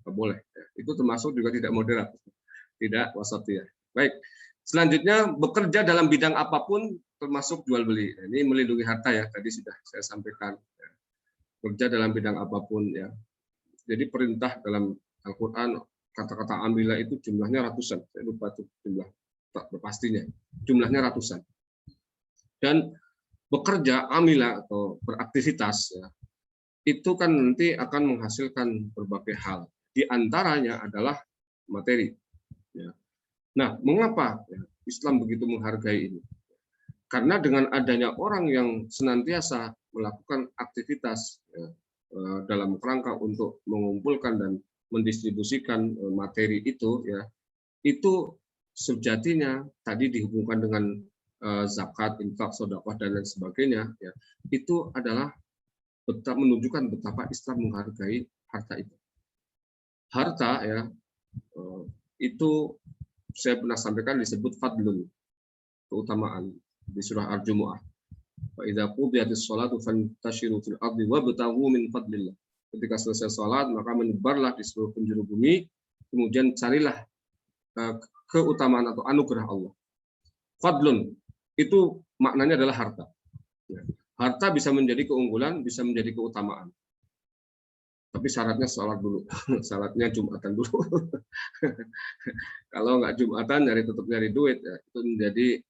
Nggak boleh. Ya. Itu termasuk juga tidak moderat, tidak wasatiyah. Baik, selanjutnya bekerja dalam bidang apapun termasuk jual beli. Ini melindungi harta ya, tadi sudah saya sampaikan. Bekerja dalam bidang apapun ya. Jadi perintah dalam Al-Quran kata-kata amila itu jumlahnya ratusan. Saya lupa itu jumlah pastinya. Jumlahnya ratusan. Dan bekerja amila atau beraktivitas ya, itu kan nanti akan menghasilkan berbagai hal. Di antaranya adalah materi. Ya. Nah, mengapa Islam begitu menghargai ini? Karena dengan adanya orang yang senantiasa melakukan aktivitas dalam kerangka untuk mengumpulkan dan mendistribusikan materi itu, ya, itu sejatinya tadi dihubungkan dengan zakat, infak, sedekah dan lain sebagainya, ya, itu adalah menunjukkan betapa Islam menghargai harta itu. Harta ya itu saya pernah sampaikan disebut fadlun, keutamaan di surah Al-Jumu'ah. Wa idza qudiyatis shalatu fantashiru fil ardi wabtaghu min fadlillah. Ketika selesai salat maka menyebarlah di seluruh penjuru bumi, kemudian carilah keutamaan atau anugerah Allah. Fadlun itu maknanya adalah harta. Harta bisa menjadi keunggulan, bisa menjadi keutamaan. Tapi syaratnya sholat dulu, syaratnya Jumatan dulu. Kalau nggak Jumatan nyari duit, ya, itu menjadi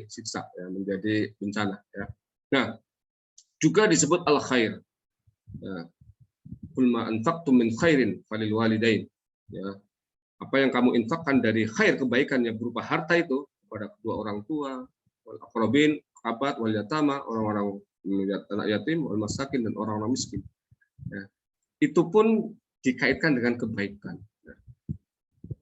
siksa, ya, menjadi bencana. Ya. Nah, juga disebut al khair. Ya. Qul ma anfaqtum min khairin falil walidain. Ya. Apa yang kamu infakkan dari khair, kebaikan yang berupa harta itu kepada kedua orang tua, wal aqrabin, kerabat, wal yatama, orang-orang anak yatim, wal masakin, dan orang-orang miskin. Ya. Itu pun dikaitkan dengan kebaikan. Ya.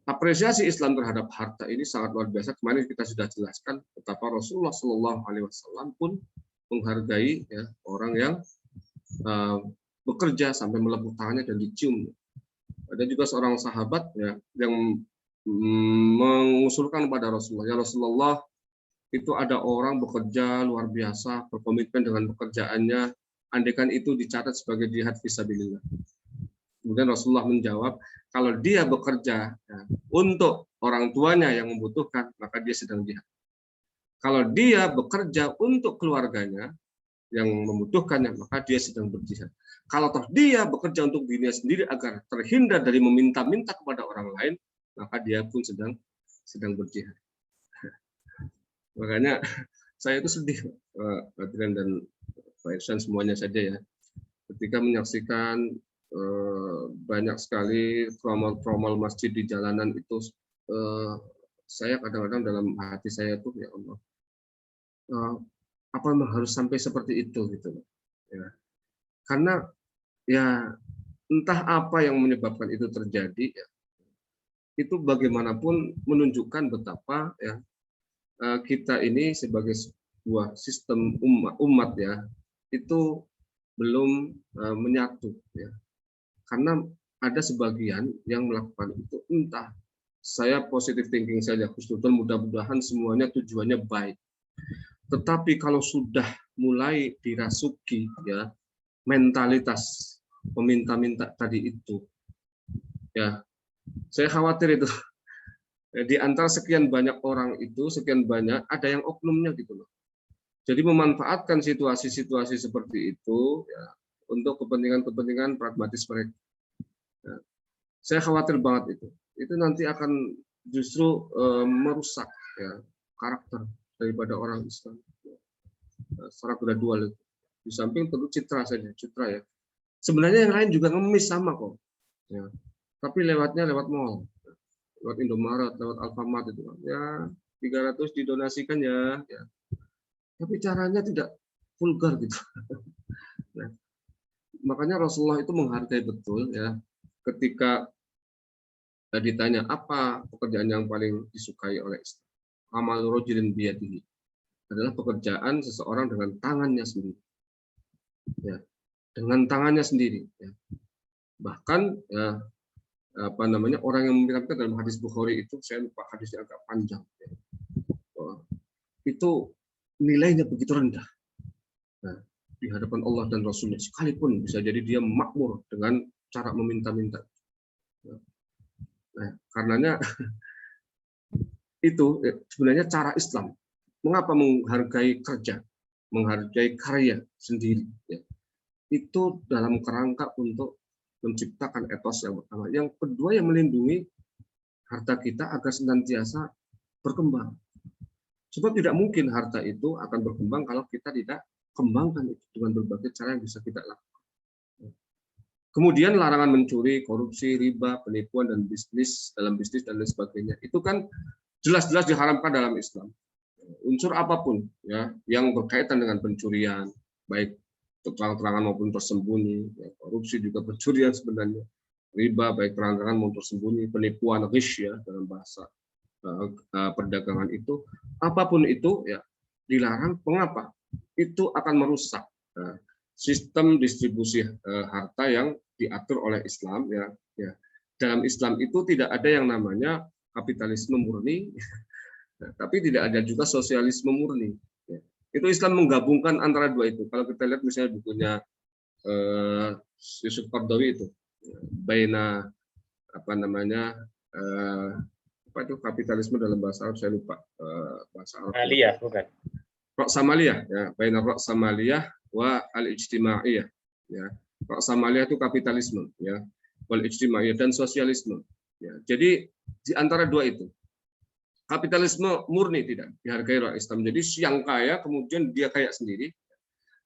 Apresiasi Islam terhadap harta ini sangat luar biasa. Kemarin kita sudah jelaskan betapa Rasulullah Shallallahu Alaihi Wasallam pun menghargai, ya, orang yang bekerja sampai melebur tangannya dan dicium. Ada juga seorang sahabat, ya, yang mengusulkan kepada Rasulullah, ya Rasulullah, itu ada orang bekerja luar biasa, berkomitmen dengan pekerjaannya, andaikan itu dicatat sebagai jihad fisabilillah. Kemudian Rasulullah menjawab, kalau dia bekerja, ya, untuk orang tuanya yang membutuhkan, maka dia sedang jihad. Kalau dia bekerja untuk keluarganya yang membutuhkannya, maka dia sedang berjihad. Kalau toh dia bekerja untuk dirinya sendiri agar terhindar dari meminta-minta kepada orang lain, maka dia pun sedang berjihad. Makanya saya itu sedih, Pak Adrian dan Pak Irsyad, semuanya saja, ya, ketika menyaksikan banyak sekali tromol-tromol masjid di jalanan itu. Saya kadang-kadang dalam hati saya tuh, ya Allah, apa memang harus sampai seperti itu, gitu, ya. Karena ya entah apa yang menyebabkan itu terjadi, ya, itu bagaimanapun menunjukkan betapa, ya, kita ini sebagai sebuah sistem umat, ya, itu belum menyatu, ya. Karena ada sebagian yang melakukan itu, entah, saya positive thinking saja, husnuzon, mudah-mudahan semuanya tujuannya baik. Tetapi kalau sudah mulai dirasuki, ya, mentalitas peminta-minta tadi itu, ya, saya khawatir itu di antara sekian banyak orang itu, sekian banyak ada yang oknumnya, gitu loh. Jadi memanfaatkan situasi-situasi seperti itu, ya, untuk kepentingan-kepentingan pragmatis mereka. Ya, saya khawatir banget itu nanti akan justru merusak, ya, karakter daripada orang Islam, ya, secara gradual itu. Di samping tentu citra saja, citra, ya. Sebenarnya yang lain juga ngemis sama kok, ya. Tapi lewatnya lewat mall, lewat Indomaret, lewat Alfamart itu, ya, 300 didonasikan, ya, ya. Tapi caranya tidak vulgar, gitu. Nah, makanya Rasulullah itu menghargai betul, ya, ketika ditanya apa pekerjaan yang paling disukai oleh Islam. Amal rajulin biyadihi, adalah pekerjaan seseorang dengan tangannya sendiri, ya, dengan tangannya sendiri, ya. Bahkan, ya, orang yang memikirkan dalam hadis Bukhari itu, saya lupa hadisnya, agak panjang, ya. Itu nilainya begitu rendah, nah, di hadapan Allah dan Rasulnya, sekalipun bisa jadi dia makmur dengan cara meminta-minta. Nah, karenanya itu sebenarnya cara Islam. Mengapa menghargai kerja, menghargai karya sendiri, ya. Itu dalam kerangka untuk menciptakan etos yang pertama. Yang kedua, yang melindungi harta kita agar senantiasa berkembang. Sebab tidak mungkin harta itu akan berkembang kalau kita tidak kembangkan itu dengan berbagai cara yang bisa kita lakukan. Kemudian larangan mencuri, korupsi, riba, penipuan, dan dalam bisnis dan lain sebagainya. Itu kan jelas-jelas diharamkan dalam Islam. Unsur apapun, ya, yang berkaitan dengan pencurian, baik terang-terangan maupun tersembunyi, ya, korupsi juga pencurian sebenarnya, riba baik terang-terangan maupun tersembunyi, penipuan, ghish, ya, dalam bahasa perdagangan itu, apapun itu, ya, dilarang. Mengapa? Itu akan merusak sistem distribusi harta yang diatur oleh Islam, ya, ya. Dalam Islam itu tidak ada yang namanya kapitalisme murni, tapi tidak ada juga sosialisme murni, ya. Itu Islam menggabungkan antara dua itu. Kalau kita lihat misalnya bukunya Yusuf Qaradawi itu, baina apa itu kapitalisme dalam bahasa Arab, saya lupa bahasa Arab. Aliyah, bukan? Ra'samaliyah, ya, baina ra'samaliyah wa al-ijtimaiyah, ya. Ra'samaliyah itu kapitalisme, ya, wal ijtimaiyah dan sosialisme. Ya, jadi di antara dua itu, kapitalisme murni tidak dihargai oleh Islam. Jadi yang kaya kemudian dia kaya sendiri.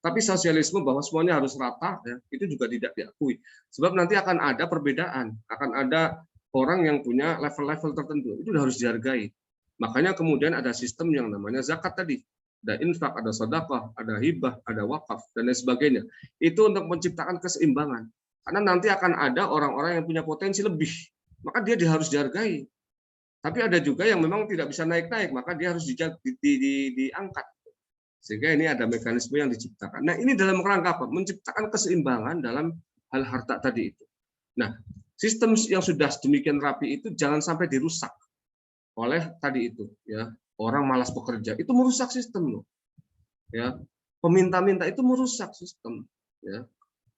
Tapi sosialisme bahwa semuanya harus rata, ya, itu juga tidak diakui. Sebab nanti akan ada perbedaan, akan ada orang yang punya level-level tertentu, itu harus dihargai. Makanya kemudian ada sistem yang namanya zakat tadi. Ada infak, ada sedekah, ada hibah, ada wakaf, dan lain sebagainya. Itu untuk menciptakan keseimbangan. Karena nanti akan ada orang-orang yang punya potensi lebih, maka dia harus dihargai. Tapi ada juga yang memang tidak bisa naik-naik, maka dia harus diangkat. Sehingga ini ada mekanisme yang diciptakan. Nah, ini dalam rangka apa? Menciptakan keseimbangan dalam hal harta tadi itu. Nah, sistem yang sudah sedemikian rapi itu jangan sampai dirusak oleh tadi itu, ya. Orang malas bekerja, itu merusak sistem loh. Ya. Peminta-minta itu merusak sistem, ya.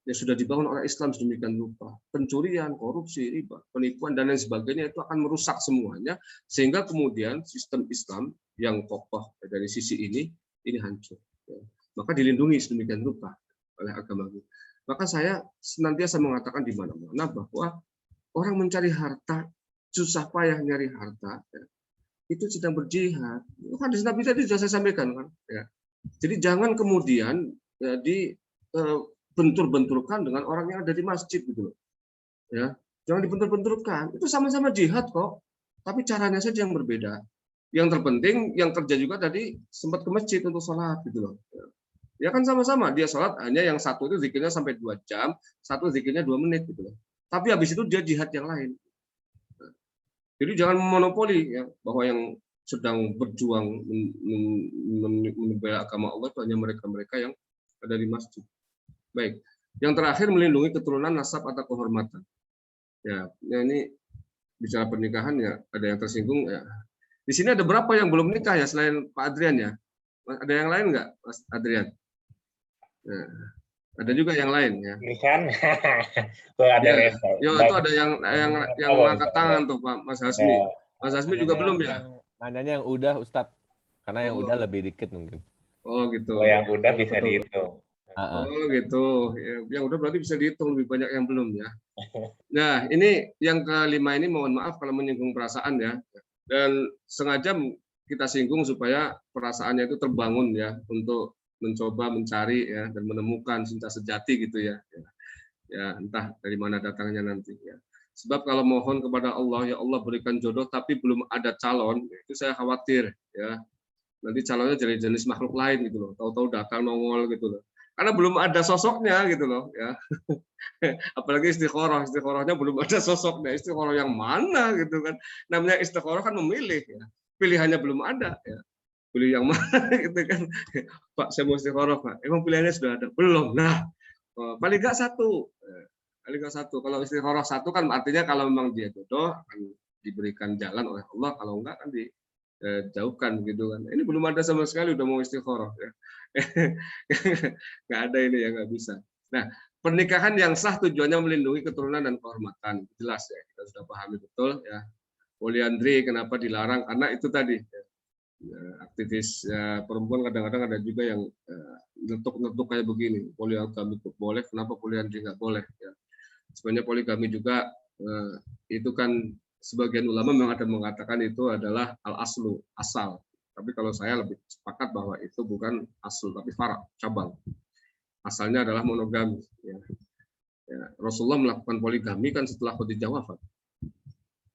Yang sudah dibangun oleh Islam sedemikian rupa. Pencurian, korupsi, riba, penipuan dan lain sebagainya itu akan merusak semuanya, sehingga kemudian sistem Islam yang kokoh dari sisi ini hancur. Maka dilindungi sedemikian rupa oleh agama ini. Maka saya senantiasa mengatakan di mana-mana bahwa orang mencari harta, susah payah nyari harta, ya, itu sedang berjihad. Itu kan hadis Nabi tadi sudah saya sampaikan kan. Ya. Jadi jangan kemudian ya, bentur-benturkan dengan orang yang ada di masjid gitu. Ya, jangan dibentur-benturkan. Itu sama-sama jihad kok, tapi caranya saja yang berbeda. Yang terpenting, yang kerja juga tadi sempat ke masjid untuk sholat gitu loh. Ya kan sama-sama dia sholat, hanya yang satu itu zikirnya sampai 2 jam, satu zikirnya 2 menit gitu loh. Tapi habis itu dia jihad yang lain. Jadi jangan monopoli ya, bahwa yang sedang berjuang membela agama Allah itu hanya mereka-mereka yang ada di masjid. Baik. Yang terakhir melindungi keturunan, nasab atau kehormatan. Ya ini bicara pernikahan ya, ada yang tersinggung ya. Di sini ada berapa yang belum nikah ya selain Pak Adrian ya? Ada yang lain nggak, Mas Adrian? Nah, ada juga yang lain ya. Ini kan, ada Ya, Reza. itu ada yang angkat tangan tuh Pak Mas Hasmi. Mas Hasmi juga belum ya? Nanyanya yang udah Ustadz, karena yang udah lebih dikit mungkin. Oh gitu. Yang udah bisa dihitung. Oh gitu. Ya, yang udah berarti bisa dihitung, lebih banyak yang belum ya. Nah ini yang kelima ini mohon maaf kalau menyinggung perasaan ya. Dan sengaja kita singgung supaya perasaannya itu terbangun ya untuk mencoba mencari ya dan menemukan cinta sejati gitu ya. Ya entah dari mana datangnya nanti ya. Sebab kalau mohon kepada Allah, ya Allah berikan jodoh tapi belum ada calon, itu saya khawatir ya. Nanti calonnya jadi jenis makhluk lain gitu loh. Tahu-tahu datang nongol gitu loh. Karena belum ada sosoknya gitu loh ya. Apalagi istikharahnya belum ada sosoknya. Istikharah yang mana gitu kan. Namanya istikharah kan memilih ya. Pilihannya belum ada ya. Pilih yang mana gitu kan. Pak saya mau istikharah Pak. Emang pilihannya sudah ada? Belum. Nah, paling nggak satu. Paling nggak satu. Kalau istikharah satu kan artinya kalau memang dia jodoh akan diberikan jalan oleh Allah. Kalau enggak kan dijauhkan gitu kan. Ini belum ada sama sekali udah mau istikharah ya. Nggak ada ini ya, nggak bisa. Nah, pernikahan yang sah tujuannya melindungi keturunan dan kehormatan. Jelas ya, kita sudah pahami betul ya. Poliandri kenapa dilarang? Karena itu tadi ya, aktivis ya, perempuan kadang-kadang ada juga yang ngetuk kayak begini. Poligami boleh, kenapa poliandri nggak boleh? Ya. Sebenarnya poligami juga itu kan sebagian ulama memang ada mengatakan itu adalah al-aslu, asal. Tapi kalau saya lebih sepakat bahwa itu bukan asal, tapi farak, cabang. Asalnya adalah monogami. Ya. Ya, Rasulullah melakukan poligami kan setelah Khadijah wafat.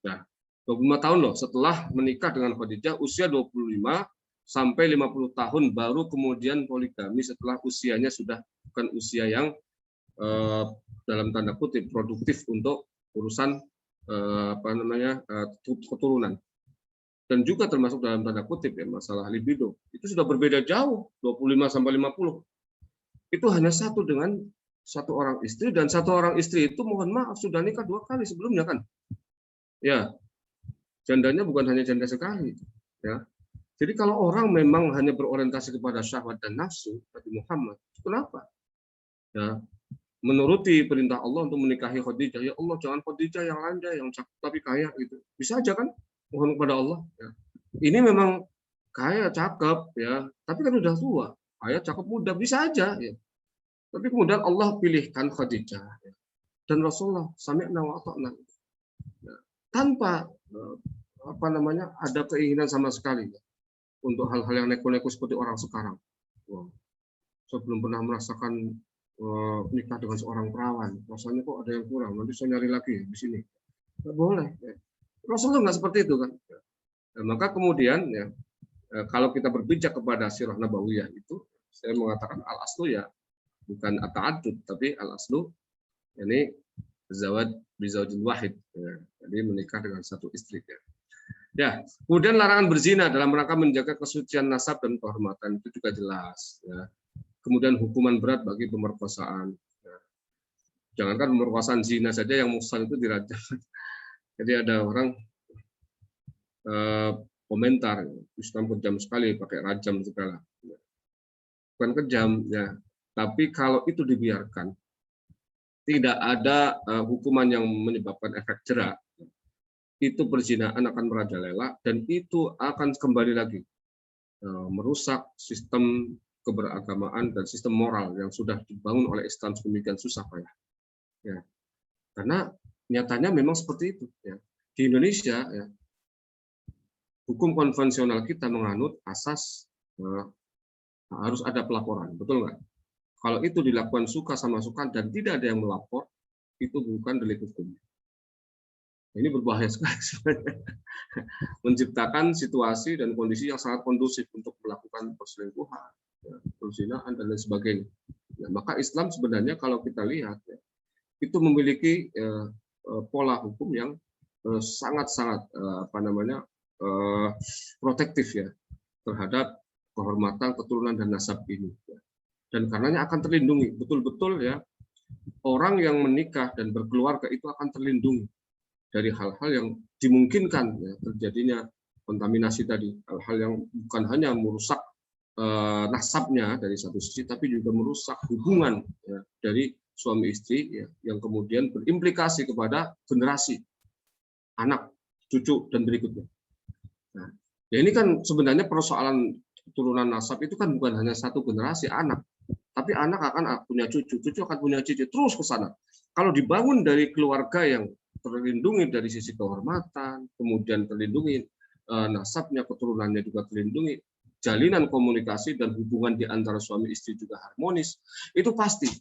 Nah, 25 tahun loh setelah menikah dengan Khadijah, usia 25 sampai 50 tahun baru kemudian poligami setelah usianya sudah bukan usia yang dalam tanda kutip produktif untuk urusan keturunan. Dan juga termasuk dalam tanda kutip ya masalah libido. Itu sudah berbeda jauh, 25 sampai 50. Itu hanya satu dengan satu orang istri, dan satu orang istri itu mohon maaf sudah nikah 2 kali sebelumnya kan. Ya. Jandanya bukan hanya janda sekali ya. Jadi kalau orang memang hanya berorientasi kepada syahwat dan nafsu, Nabi Muhammad, kenapa? Ya, menuruti perintah Allah untuk menikahi Khadijah. Ya Allah, jangan Khadijah yang landai, yang cakep tapi kaya gitu. Bisa aja kan? Mohon kepada Allah. Ya. Ini memang kaya, cakep, ya, tapi kan udah tua. Kaya, cakep, muda, bisa aja. Ya. Tapi kemudian Allah pilihkan Khadijah dan Rasulullah sami'na wa ata'na. Tanpa ada keinginan sama sekali untuk hal-hal yang neko-neko seperti orang sekarang. Saya belum pernah merasakan nikah dengan seorang perawan. Rasanya kok ada yang kurang. Nanti saya nyari lagi di sini. Nggak boleh. Rasulullah nggak seperti itu kan. Maka kemudian kalau kita berpijak kepada sirah nabawiyah itu, saya mengatakan al-aslu ya bukan at-ta'addud, tapi al-aslu ini zawaj bizaujin wahid. Jadi menikah dengan satu istri. Ya, kemudian larangan berzina dalam rangka menjaga kesucian nasab dan kehormatan itu juga jelas. Ya. Kemudian hukuman berat bagi pemerkosaan. Ya. Jangankan pemerkosaan, zina saja yang muhsan itu dirajam. Jadi ada orang komentar, Islam kejam sekali pakai rajam segala. Bukan kejam, ya. Tapi kalau itu dibiarkan, tidak ada hukuman yang menyebabkan efek jera, itu perzinahan akan merajalela dan itu akan kembali lagi merusak sistem keberagamaan dan sistem moral yang sudah dibangun oleh Islam sedemikian susah payah. Ya. Karena nyatanya memang seperti itu. Ya. Di Indonesia, ya, hukum konvensional kita menganut asas harus ada pelaporan, betul nggak? Kalau itu dilakukan suka sama suka dan tidak ada yang melapor, itu bukan delik hukum. Ini berbahaya sekali sebenarnya. Menciptakan situasi dan kondisi yang sangat kondusif untuk melakukan perselingkuhan, perzinahan dan lain sebagainya. Nah, maka Islam sebenarnya kalau kita lihat itu memiliki pola hukum yang sangat-sangat protektif ya terhadap kehormatan, keturunan dan nasab ini. Dan karenanya akan terlindungi betul-betul ya, orang yang menikah dan berkeluarga itu akan terlindungi dari hal-hal yang dimungkinkan ya, terjadinya kontaminasi tadi, hal-hal yang bukan hanya merusak nasabnya dari satu sisi, tapi juga merusak hubungan ya, dari suami istri ya, yang kemudian berimplikasi kepada generasi anak, cucu dan berikutnya. Nah, ya ini kan sebenarnya persoalan keturunan nasab itu kan bukan hanya satu generasi anak, tapi anak akan punya cucu, cucu akan punya cucu, terus ke sana. Kalau dibangun dari keluarga yang terlindungi dari sisi kehormatan, kemudian terlindungi nasabnya, keturunannya juga terlindungi, jalinan komunikasi dan hubungan di antara suami istri juga harmonis, itu pasti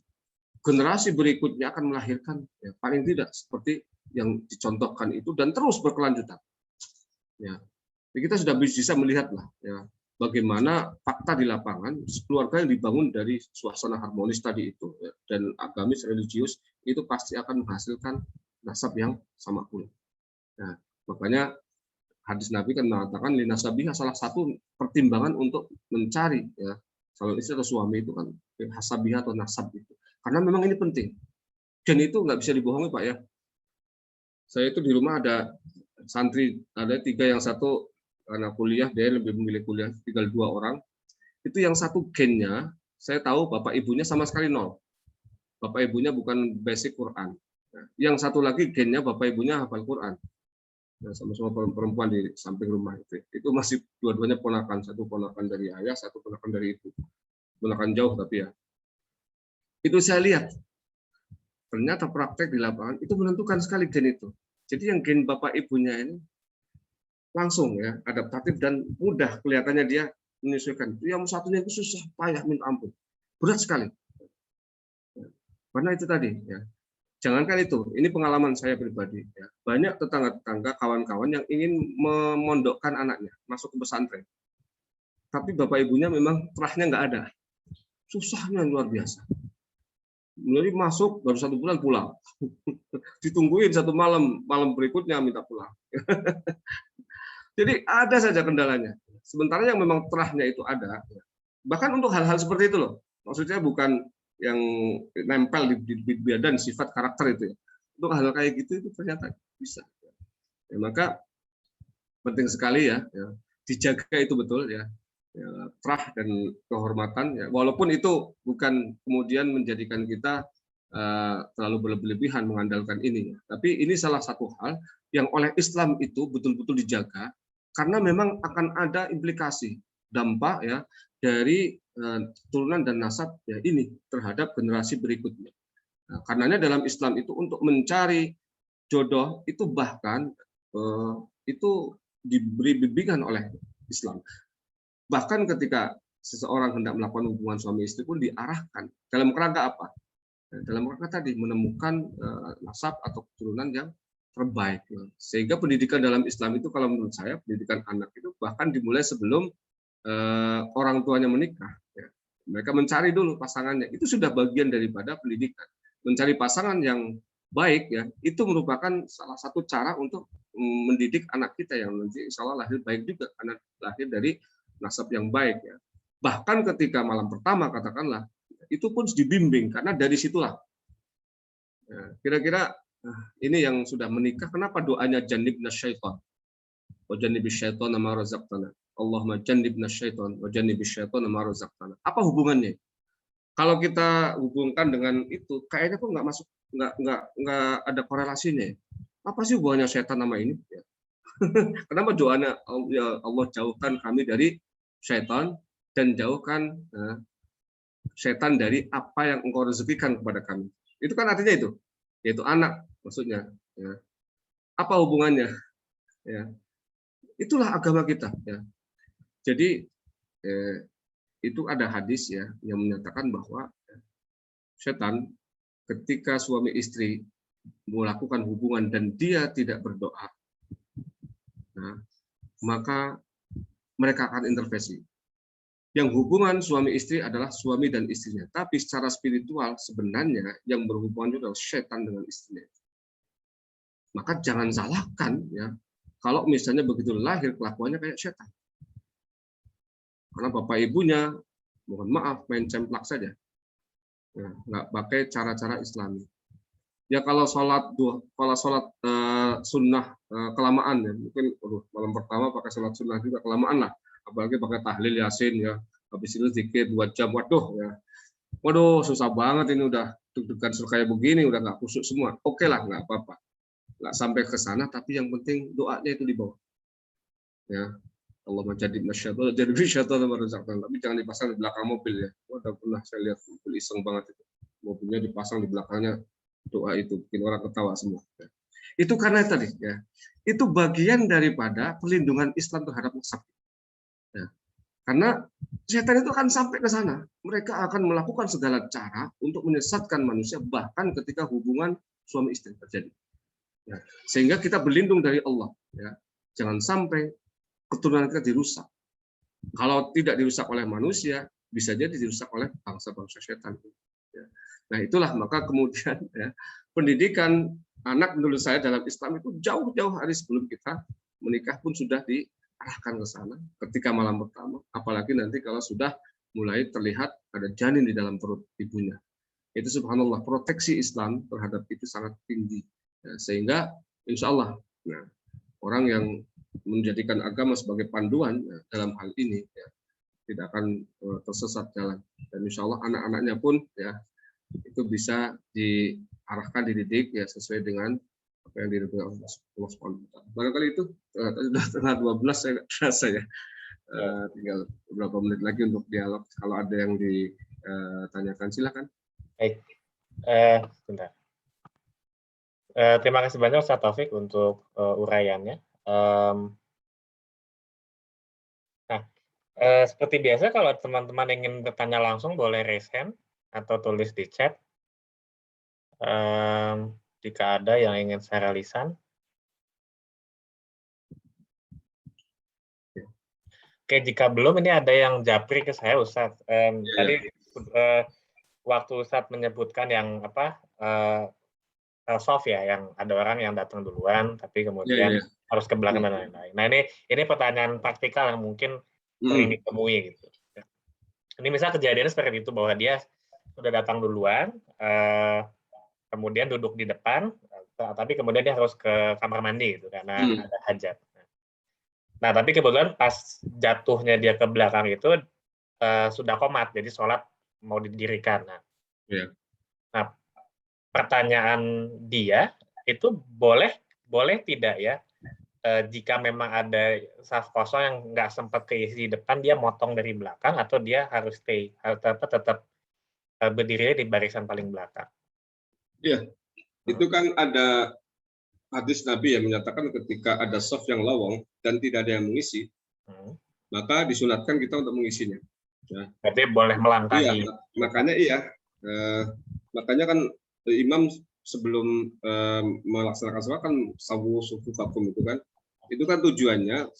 generasi berikutnya akan melahirkan ya, paling tidak seperti yang dicontohkan itu dan terus berkelanjutan. Ya, kita sudah bisa melihat lah ya, bagaimana fakta di lapangan keluarga yang dibangun dari suasana harmonis tadi itu ya, dan agamis religius itu pasti akan menghasilkan nasab yang sama pula. Nah, makanya hadis Nabi kan mengatakan linasabiha, salah satu pertimbangan untuk mencari ya calon istri atau suami itu kan hasabiha atau nasab itu. Karena memang ini penting. Dan itu nggak bisa dibohongi Pak ya. Saya itu di rumah ada santri, ada 3, yang satu karena kuliah, dia lebih memilih kuliah, tinggal 2 orang. Itu yang satu gennya, saya tahu bapak ibunya sama sekali 0. Bapak ibunya bukan basic Quran. Yang satu lagi gennya bapak ibunya hafal Quran. Nah, sama-sama perempuan di samping rumah itu. Itu masih dua-duanya ponakan, satu ponakan dari ayah, satu ponakan dari ibu. Ponakan jauh tapi ya. Itu saya lihat. Ternyata praktek di lapangan itu menentukan sekali gen itu. Jadi yang gen bapak ibunya ini langsung ya adaptatif dan mudah kelihatannya dia menyesuaikan. Yang satunya itu susah payah minta ampun, berat sekali. Karena itu tadi ya. Jangankan itu, ini pengalaman saya pribadi ya. Banyak tetangga-tetangga, kawan-kawan yang ingin memondokkan anaknya masuk ke pesantren. Tapi bapak ibunya memang terahnya nggak ada. Susahnya luar biasa. Mulai masuk baru 1 bulan pulang. Ditungguin 1 malam, malam berikutnya minta pulang. Jadi ada saja kendalanya. Sementara yang memang terahnya itu ada. Bahkan untuk hal-hal seperti itu loh. Maksudnya bukan yang nempel di badan sifat karakter itu ya. Untuk hal kayak gitu itu ternyata bisa. Ya, maka penting sekali ya, dijaga itu betul ya. Terah dan kehormatan ya. Walaupun itu bukan kemudian menjadikan kita terlalu berlebihan mengandalkan ini. Tapi ini salah satu hal yang oleh Islam itu betul-betul dijaga karena memang akan ada implikasi dampak ya dari turunan dan nasab ya ini terhadap generasi berikutnya. Nah, karenanya dalam Islam itu untuk mencari jodoh itu bahkan itu diberi bimbingan oleh Islam. Bahkan ketika seseorang hendak melakukan hubungan suami istri pun diarahkan dalam kerangka apa? Dalam kerangka tadi menemukan nasab atau keturunan yang terbaik. Sehingga pendidikan dalam Islam itu kalau menurut saya pendidikan anak itu bahkan dimulai sebelum orang tuanya menikah. Ya. Mereka mencari dulu pasangannya. Itu sudah bagian daripada pendidikan. Mencari pasangan yang baik ya itu merupakan salah satu cara untuk mendidik anak kita yang nanti insya Allah lahir baik juga karena lahir dari nasab yang baik ya. Bahkan ketika malam pertama katakanlah itu pun dibimbing karena dari situlah kira-kira ini yang sudah menikah kenapa doanya jannibna syaitan wa jannibis syaitan ma razaqtana Allahumma jannibna syaitan wa jannibis syaitan ma razaqtana. Apa hubungannya? Kalau kita hubungkan dengan itu kayaknya kok nggak masuk, nggak ada korelasinya. Apa sih hubungannya setan sama ini? Ya. Kenapa doanya ya Allah jauhkan kami dari setan dan jauhkan setan dari apa yang engkau rezekikan kepada kami. Itu kan artinya itu, yaitu anak maksudnya. Ya. Apa hubungannya? Ya. Itulah agama kita. Ya. Jadi itu ada hadis ya yang menyatakan bahwa setan ketika suami istri melakukan hubungan dan dia tidak berdoa, nah, maka mereka akan intervensi. Yang hubungan suami istri adalah suami dan istrinya, tapi secara spiritual sebenarnya yang berhubungan itu adalah setan dengan istrinya. Maka jangan salahkan ya kalau misalnya begitu lahir kelakuannya kayak setan. Karena bapak ibunya, mohon maaf, main cemplak saja. Nah, nggak pakai cara-cara Islami. Ya kalau sholat sunnah kelamaan ya, mungkin malam pertama pakai sholat sunnah juga kelamaan lah. Apalagi pakai tahlil yasin ya, habis itu zikir 2 jam, waduh susah banget ini udah deg-degan kayak begini, udah nggak khusyuk semua. Oke lah, nggak apa-apa, nggak sampai ke sana, tapi yang penting doanya itu di bawah. Ya. Allah menjadi masyaallah jadi syaitan merusakan, tapi jangan dipasang di belakang mobil ya. Udah pernah saya lihat mobil iseng banget itu. Mobilnya dipasang di belakangnya doa itu bikin orang ketawa semua. Ya. Itu karena tadi ya. Itu bagian daripada perlindungan Islam terhadap nasab. Ya. Karena setan itu akan sampai ke sana. Mereka akan melakukan segala cara untuk menyesatkan manusia bahkan ketika hubungan suami istri terjadi. Ya. Sehingga kita berlindung dari Allah ya. Jangan sampai keturunan kita dirusak. Kalau tidak dirusak oleh manusia, bisa jadi dirusak oleh bangsa-bangsa setan. Nah itulah maka kemudian ya, pendidikan anak menurut saya dalam Islam itu jauh-jauh hari sebelum kita menikah pun sudah diarahkan ke sana ketika malam pertama. Apalagi nanti kalau sudah mulai terlihat ada janin di dalam perut ibunya. Itu subhanallah proteksi Islam terhadap itu sangat tinggi. Ya, sehingga insya Allah nah, orang yang menjadikan agama sebagai panduan ya, dalam hal ini ya, tidak akan tersesat jalan dan insya Allah anak-anaknya pun ya itu bisa diarahkan dididik ya sesuai dengan apa yang diridhoi Allah Subhanahu wa taala. Barangkali itu sudah setengah 12 saya nggak terasa ya. Tinggal beberapa menit lagi untuk dialog. Kalau ada yang ditanyakan silakan. Baik. Bentar. Terima kasih banyak Ustaz Taufik untuk uraiannya. Nah, seperti biasa kalau teman-teman ingin bertanya langsung boleh raise hand atau tulis di chat. Jika ada yang ingin secara lisan. Oke, jika belum ini ada yang japri ke saya Ustaz. Tadi waktu Ustaz menyebutkan yang apa soft ya, yang ada orang yang datang duluan tapi kemudian harus ke belakang dan lain-lain. Nah ini pertanyaan praktikal yang mungkin sering ditemui gitu. Ini misalnya kejadiannya seperti itu bahwa dia sudah datang duluan, kemudian duduk di depan, tapi kemudian dia harus ke kamar mandi gitu karena ada hajat. Nah tapi kebetulan pas jatuhnya dia ke belakang itu sudah qomat, jadi sholat mau didirikan. Nah pertanyaan dia itu boleh tidak ya jika memang ada saf kosong yang nggak sempat keisi di depan, dia motong dari belakang atau dia harus tetap berdiri di barisan paling belakang. Iya, itu kan ada hadis Nabi yang menyatakan ketika ada saf yang lowong dan tidak ada yang mengisi, maka disunatkan kita untuk mengisinya. Ya. Berarti boleh melangkahi. Iya, makanya kan imam sebelum melaksanakan sholat kan sawu sufufakum itu kan tujuannya.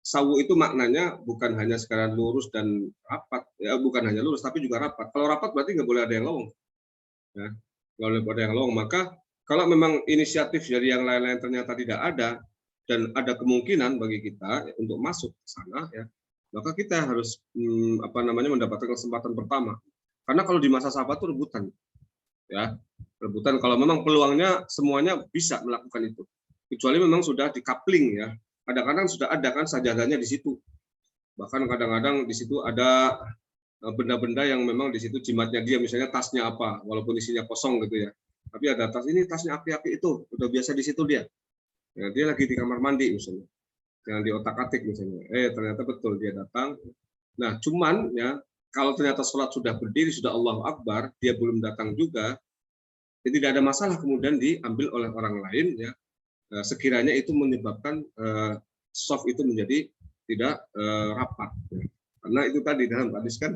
Sawu itu maknanya bukan hanya sekarang lurus dan rapat, ya bukan hanya lurus tapi juga rapat. Kalau rapat berarti nggak boleh ada yang lowong, ya nggak boleh ada yang lowong. Maka kalau memang inisiatif dari yang lain-lain ternyata tidak ada dan ada kemungkinan bagi kita untuk masuk ke sana, ya maka kita harus mendapatkan kesempatan pertama. Karena kalau di masa sahabat itu rebutan, ya rebutan. Kalau memang peluangnya semuanya bisa melakukan itu, kecuali memang sudah di coupling, ya. Kadang-kadang sudah ada kan sajadahnya di situ. Bahkan kadang-kadang di situ ada benda-benda yang memang di situ jimatnya dia, misalnya tasnya apa, walaupun isinya kosong gitu ya. Tapi ada tas, ini tasnya aki-aki itu, udah biasa di situ dia. Ya, dia lagi di kamar mandi misalnya. Yang di otak-atik misalnya. Ternyata betul dia datang. Nah, cuman ya kalau ternyata sholat sudah berdiri, sudah Allahu Akbar, dia belum datang juga, ya tidak ada masalah kemudian diambil oleh orang lain, ya. Sekiranya itu menyebabkan soft itu menjadi tidak rapat, ya. Karena itu tadi dalam hadis kan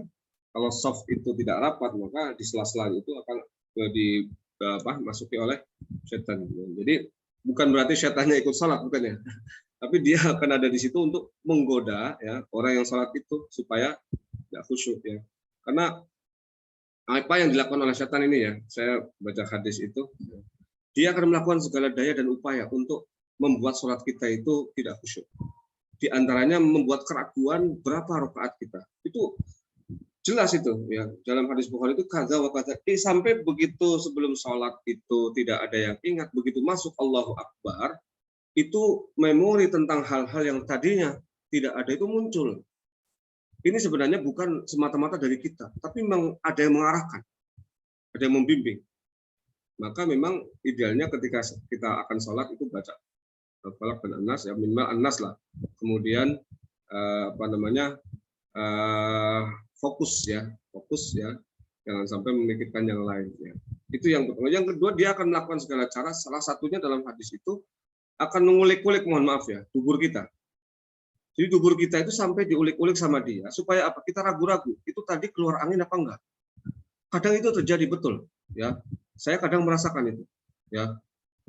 kalau soft itu tidak rapat maka di sela-sela itu akan dimasuki oleh setan. Jadi bukan berarti setannya ikut sholat, bukan ya, tapi dia akan ada di situ untuk menggoda, ya orang yang sholat itu supaya tidak khusyuk, ya. Karena apa yang dilakukan oleh setan ini, ya saya baca hadis itu, dia akan melakukan segala daya dan upaya untuk membuat sholat kita itu tidak khusyuk. Di antaranya membuat keraguan berapa rakaat kita. Itu jelas itu, ya. Dalam hadis Bukhari itu kaza wa kaza. Sampai begitu sebelum sholat itu tidak ada yang ingat, begitu masuk Allahu Akbar, itu memori tentang hal-hal yang tadinya tidak ada itu muncul. Ini sebenarnya bukan semata-mata dari kita, tapi memang ada yang mengarahkan, ada yang membimbing. Maka memang idealnya ketika kita akan sholat itu baca Falaq dan An-Nas, ya minimal An-Nas lah. Kemudian fokus ya, jangan sampai memikirkan yang lain. Ya. Itu yang pertama. Yang kedua, dia akan melakukan segala cara. Salah satunya dalam hadis itu akan mengulik-ulik, mohon maaf ya, dubur kita. Jadi dubur kita itu sampai diulik-ulik sama dia supaya apa? Kita ragu-ragu. Itu tadi keluar angin apa enggak? Kadang itu terjadi betul, ya. Saya kadang merasakan itu, ya.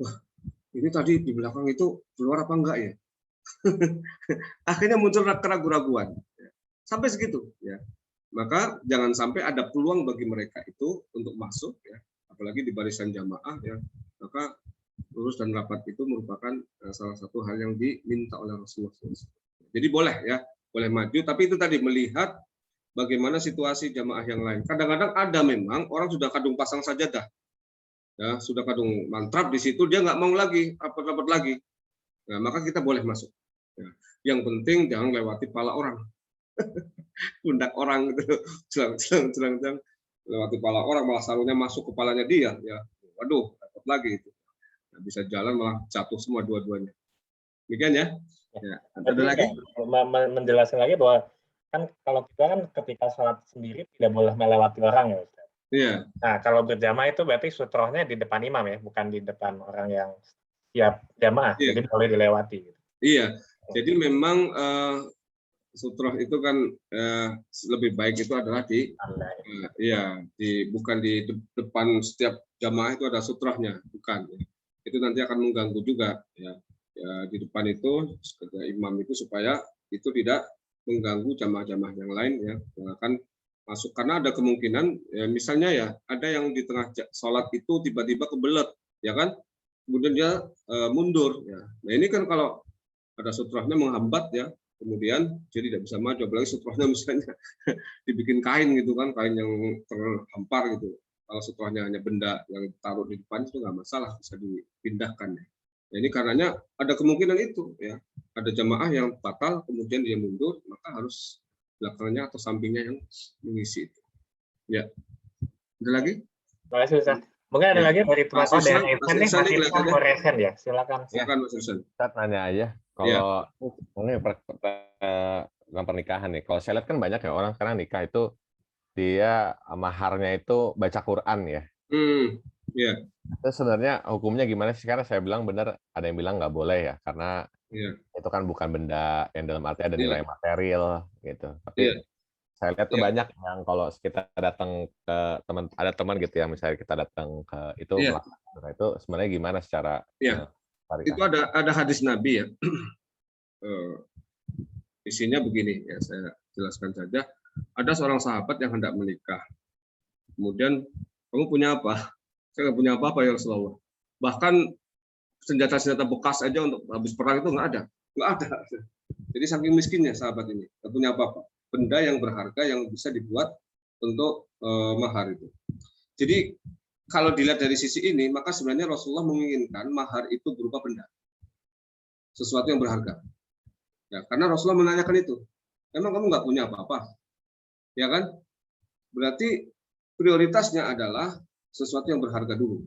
Wah, ini tadi di belakang itu keluar apa enggak ya? Akhirnya muncul keraguan-raguan, ya. Sampai segitu, ya. Maka jangan sampai ada peluang bagi mereka itu untuk masuk, ya. Apalagi di barisan jamaah, ya. Maka lurus dan rapat itu merupakan salah satu hal yang diminta oleh Rasulullah SAW. Jadi boleh, ya, boleh maju. Tapi itu tadi melihat bagaimana situasi jamaah yang lain. Kadang-kadang ada memang orang sudah kadung pasang sajadah, ya sudah kadung mantrap di situ, dia nggak mau lagi rapat-rapat lagi. Nah, maka kita boleh masuk. Ya. Yang penting jangan lewati kepala orang, pundak orang gitu, celang, lewati kepala orang malah sarungnya masuk kepalanya dia, ya, waduh, repot lagi itu. Nah, bisa jalan malah jatuh semua dua-duanya. Demikian ya. Ya. Ada lagi? Menjelaskan lagi bahwa kan kalau kita kan ketika sholat sendiri tidak boleh melewati orang, ya Ustaz. Iya. Nah, kalau berjamaah itu berarti sutrohnya di depan imam, ya, bukan di depan orang yang siap jamaah. Iya. Jadi boleh dilewati. Iya. Jadi memang sutroh itu kan lebih baik itu adalah bukan di depan setiap jamaah itu ada sutrohnya, bukan. Itu nanti akan mengganggu juga, ya. Ya, di depan itu imam itu supaya itu tidak mengganggu jamaah-jamaah yang lain, ya, yang akan masuk. Karena ada kemungkinan, ya, misalnya ya ada yang di tengah sholat itu tiba-tiba kebelet, ya kan, kemudian dia mundur, ya. Nah ini kan kalau ada sutrohnya menghambat, ya, kemudian jadi tidak bisa maju. Apalagi sutrohnya misalnya dibikin kain gitu kan, kain yang terhampar gitu. Kalau sutrohnya hanya benda yang taruh di depan itu nggak masalah, bisa dipindahkan, ya. Nah, ini karenanya ada kemungkinan itu, ya, ada jamaah yang batal kemudian dia mundur, maka harus belakangnya atau sampingnya yang mengisi itu. Ya, ada lagi? Terima kasih, Ustaz. Mungkin ada lagi dari teman-teman dari Esen nih, Mas Irfan Moresen, ya, silakan. Silakan Mas Irfan. Ustaz nanya aja. Kalau ini dalam pernikahan nih, kalau saya lihat kan banyak ya orang sekarang nikah itu dia maharnya itu baca Quran ya. Ya, Itu sebenarnya hukumnya gimana sih? Karena saya bilang benar, ada yang bilang nggak boleh ya, karena ya, itu kan bukan benda yang dalam arti ada nilai ya, material gitu. Tapi ya, saya lihat tuh ya, banyak yang kalau kita datang ke ada teman gitu ya, misalnya kita datang ke itu ya, melakukan itu sebenarnya gimana secara ya. Itu syariah? ada hadis Nabi ya. Eh, Isinya begini ya, saya jelaskan saja. Ada seorang sahabat yang hendak menikah. Kemudian, kamu punya apa? Saya nggak punya apa-apa ya Rasulullah. Bahkan senjata-senjata bekas aja untuk habis perang itu nggak ada. Nggak ada. Jadi saking miskinnya sahabat ini. Nggak punya apa-apa. Benda yang berharga yang bisa dibuat untuk mahar itu. Jadi kalau dilihat dari sisi ini, maka sebenarnya Rasulullah menginginkan mahar itu berupa benda. Sesuatu yang berharga. Ya, karena Rasulullah menanyakan itu. Emang kamu nggak punya apa-apa? Ya kan? Berarti prioritasnya adalah sesuatu yang berharga dulu.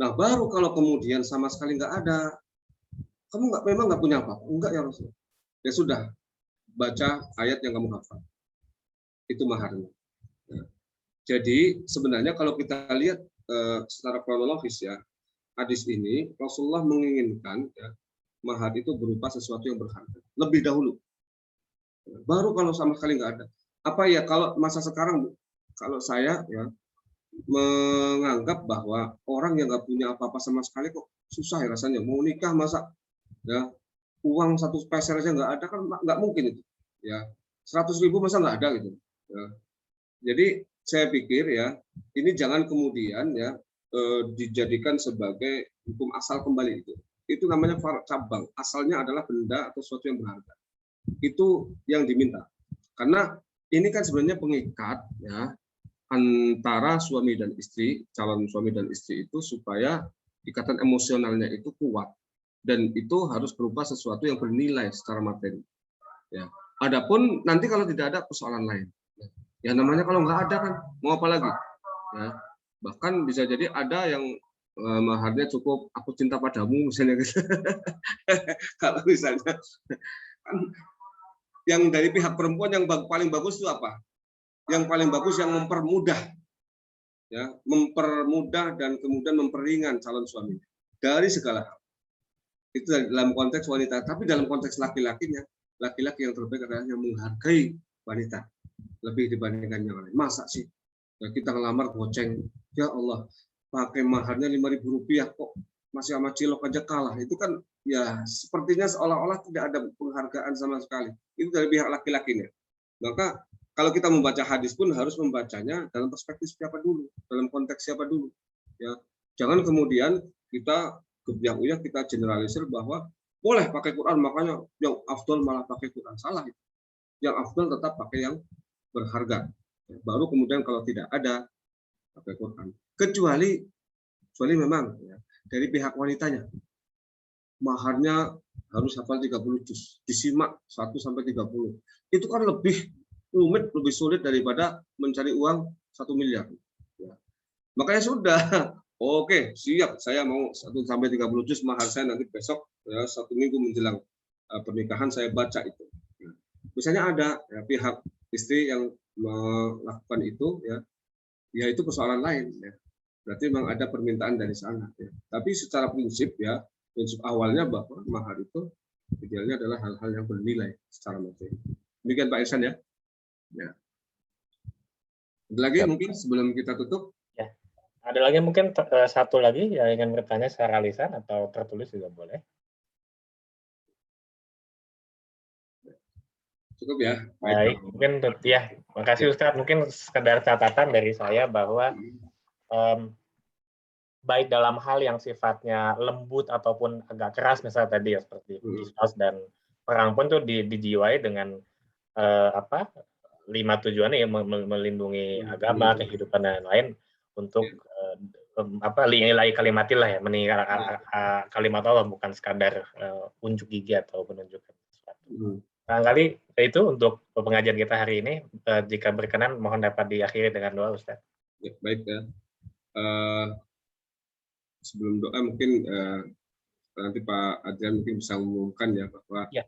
Nah, baru kalau kemudian sama sekali nggak ada, kamu memang nggak punya apa-apa? Enggak ya Rasul. Ya sudah, baca ayat yang kamu hafal. Itu maharnya. Ya. Jadi sebenarnya kalau kita lihat secara kronologis ya, hadis ini Rasulullah menginginkan ya, mahar itu berupa sesuatu yang berharga lebih dahulu. Baru kalau sama sekali nggak ada. Apa ya kalau masa sekarang, kalau saya ya menganggap bahwa orang yang nggak punya apa-apa sama sekali kok susah ya rasanya mau nikah, masa ya uang 1 peser aja nggak ada kan nggak mungkin itu ya, 100.000 masa nggak ada gitu ya. Jadi saya pikir ya ini jangan kemudian ya dijadikan sebagai hukum asal kembali. Itu namanya cabang, asalnya adalah benda atau sesuatu yang berharga, itu yang diminta karena ini kan sebenarnya pengikat ya antara suami dan istri, calon suami dan istri itu supaya ikatan emosionalnya itu kuat dan itu harus berupa sesuatu yang bernilai secara materi. Ya. Adapun nanti kalau tidak ada persoalan lain, ya namanya kalau nggak ada kan mau apa lagi? Ya. Bahkan bisa jadi ada yang maharnya cukup aku cinta padamu misalnya gitu. Kalau misalnya kan yang dari pihak perempuan yang paling bagus itu apa? Yang paling bagus yang mempermudah ya, mempermudah dan kemudian memperingan calon suami dari segala hal. Itu dalam konteks wanita, tapi dalam konteks laki-lakinya, laki-laki yang terbaik adalah yang menghargai wanita lebih dibandingkan yang lain. Masa sih ya, kita ngelamar goceng, ya Allah pakai maharnya 5.000 rupiah kok masih sama cilok aja kalah. Itu kan ya sepertinya seolah-olah tidak ada penghargaan sama sekali. Itu dari pihak laki-lakinya. Maka kalau kita membaca hadis pun harus membacanya dalam perspektif siapa dulu, dalam konteks siapa dulu. Ya, jangan kemudian kita kebiak-uyak kita generalisir bahwa boleh pakai Quran, makanya yang afdol malah pakai Quran. Salah itu. Yang afdol tetap pakai yang berharga. Baru kemudian kalau tidak ada pakai Quran. Kecuali memang ya, dari pihak wanitanya maharnya harus hafal 30 juz, disimak 1 sampai 30. Itu kan lebih rumit, lebih sulit daripada mencari uang 1 miliar. Ya. Makanya sudah, oke, siap, saya mau 1 sampai 30 juz mahar saya nanti besok ya, 1 minggu menjelang pernikahan saya baca itu. Ya. Misalnya ada ya, pihak istri yang melakukan itu ya itu persoalan lain ya. Berarti memang ada permintaan dari sana ya. Tapi secara prinsip ya, prinsip awalnya bahwa mahar itu idealnya adalah hal-hal yang bernilai secara materi. Demikian Pak Ihsan ya. Ya. Ada lagi mungkin sebelum kita tutup? Ya. Ada lagi mungkin satu lagi yang ingin bertanya secara lisan atau tertulis juga boleh. Cukup ya. Baik, mungkin ya, makasih Ustadz. Mungkin sekedar catatan dari saya bahwa baik dalam hal yang sifatnya lembut ataupun agak keras, misalnya tadi ya seperti kisos dan perang pun tuh dijiwai dengan 5 tujuannya ya, melindungi agama, kehidupan dan lain-lain untuk nilai kalimatillah ya, meninggalkan kalimat Allah, bukan sekadar unjuk gigi atau menunjukkan sesuatu. Barangkali itu untuk pengajian kita hari ini. Jika berkenan, mohon dapat diakhiri dengan doa, Ustaz. Ya, baik ya. Sebelum doa mungkin nanti Pak Adrian mungkin bisa mengumumkan ya bahwa Ya.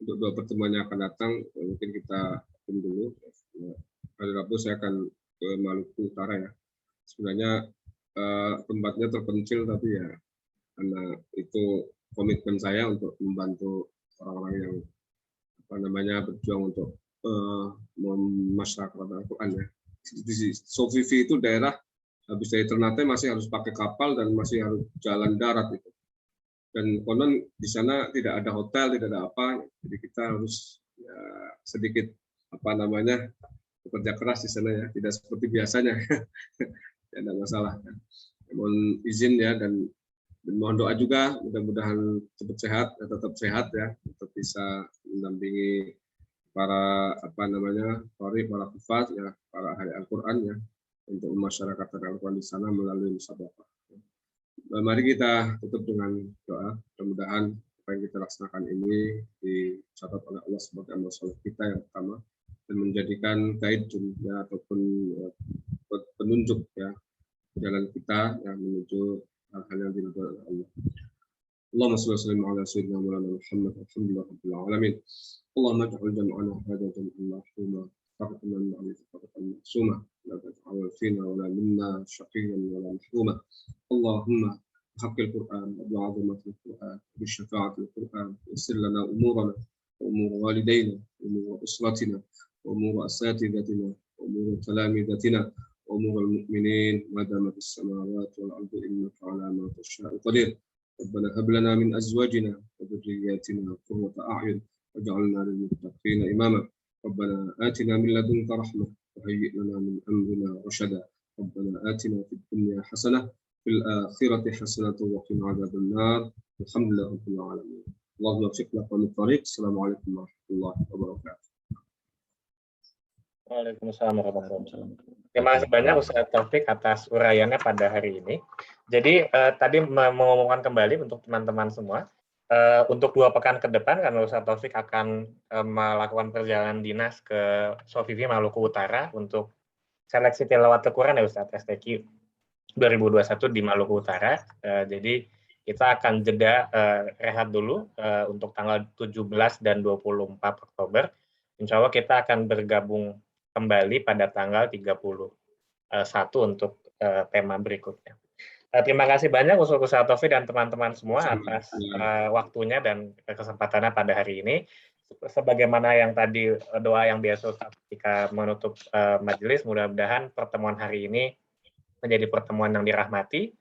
untuk 2 pertemuan yang akan datang mungkin kita tunggu dulu. Hari Rabu saya akan ke Maluku Utara ya. Sebenarnya tempatnya terpencil tapi ya karena itu komitmen saya untuk membantu orang-orang yang berjuang untuk memasyarakatkan Al-Quran ya. Di Sofifi itu daerah habis dari Ternate masih harus pakai kapal dan masih harus jalan darat itu. Dan konon di sana tidak ada hotel, tidak ada apa, jadi kita harus ya, sedikit bekerja keras di sana ya, tidak seperti biasanya. Tidak ada masalah. Mohon izin ya dan mohon doa juga mudah-mudahan cepat sehat, tetap sehat ya, untuk bisa mendampingi para para kufat ya, para ahli Al-Quran ya, untuk masyarakat Al-Quran di sana melalui musabaqah. Mari kita tutup dengan doa. Mudah-mudahan apa yang kita laksanakan ini dicatat oleh Allah sebagai amal soleh kita yang pertama dan menjadikan guide ya, ataupun penunjuk ya jalan kita yang menuju hal-hal yang diridhoi oleh Allah. Allahumma shalli wa sallim ala sayyidina Muhammad alhamdulillahirabbil alamin. Allahumma ij'al jam'ana hadha jam'an marhuma farqna min farqan maqsuma la taj'al fina wa la minna shaqiyyan wa la mahruma. Allahumma بحق القرآن وبعظمة القرآن بشفاعة القرآن يسر لنا أمورنا وأمور والدينا وأمور أسرتنا وأمور أساتذتنا وأمور تلامذتنا وأمور المؤمنين ما دامت السماوات والأرض إنك على ما تشاء قدير. ربنا هب لنا من أزواجنا وذرياتنا قرة أعين واجعلنا للمتقين إماما. ربنا آتنا من لدنك رحمة وهيئ لنا من أمرنا رشدا. ربنا آتنا في الدنيا حسنة في الآخرة حسنة وقنا عذاب النار. الحمد لله رب العالمين. اللهم وفقنا قوم الطريق. السلام عليكم ورحمة الله وبركاته. Waalaikumsalam warahmatullahi wabarakatuh. Terima kasih banyak Ustaz Taufik atas uraiannya pada hari ini. Jadi tadi mengumumkan kembali untuk teman-teman semua, untuk 2 pekan ke depan karena Ustaz Taufik akan melakukan perjalanan dinas ke Sofifi Maluku Utara untuk seleksi tilawat Al-Quran ya Ustaz STQ 2021 di Maluku Utara. Jadi kita akan jeda rehat dulu untuk tanggal 17 dan 24 Oktober. Insya Allah kita akan bergabung kembali pada tanggal 31 untuk tema berikutnya. Terima kasih banyak Ustaz Taufik dan teman-teman semua atas waktunya dan kesempatannya pada hari ini. Sebagaimana yang tadi doa yang biasa Ustaz ketika menutup majelis, mudah-mudahan pertemuan hari ini menjadi pertemuan yang dirahmati,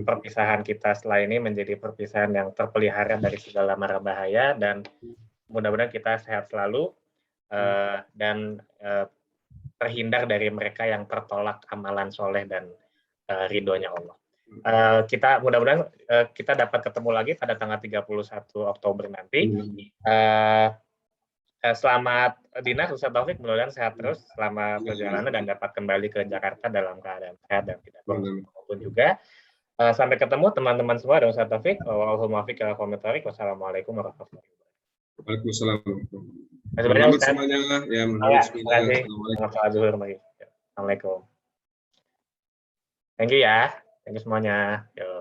perpisahan kita setelah ini menjadi perpisahan yang terpelihara dari segala mara bahaya, dan mudah-mudahan kita sehat selalu dan terhindar dari mereka yang tertolak amalan soleh dan ridhonya Allah. Kita mudah-mudahan kita dapat ketemu lagi pada tanggal 31 Oktober nanti. Selamat dinas Ustaz Taufik, mudah-mudahan sehat terus selama perjalanan dan dapat kembali ke Jakarta dalam keadaan sehat dan tidak maupun juga. Sampai ketemu teman-teman semua dan Ustaz Taufik. Wassalamualaikum warahmatullahi wabarakatuh. Waalaikumsalam. Terima kasih banyak Ustaz. Semuanya ya, Terima kasih. Assalamualaikum. Thank you ya. Thank you semuanya. Yo.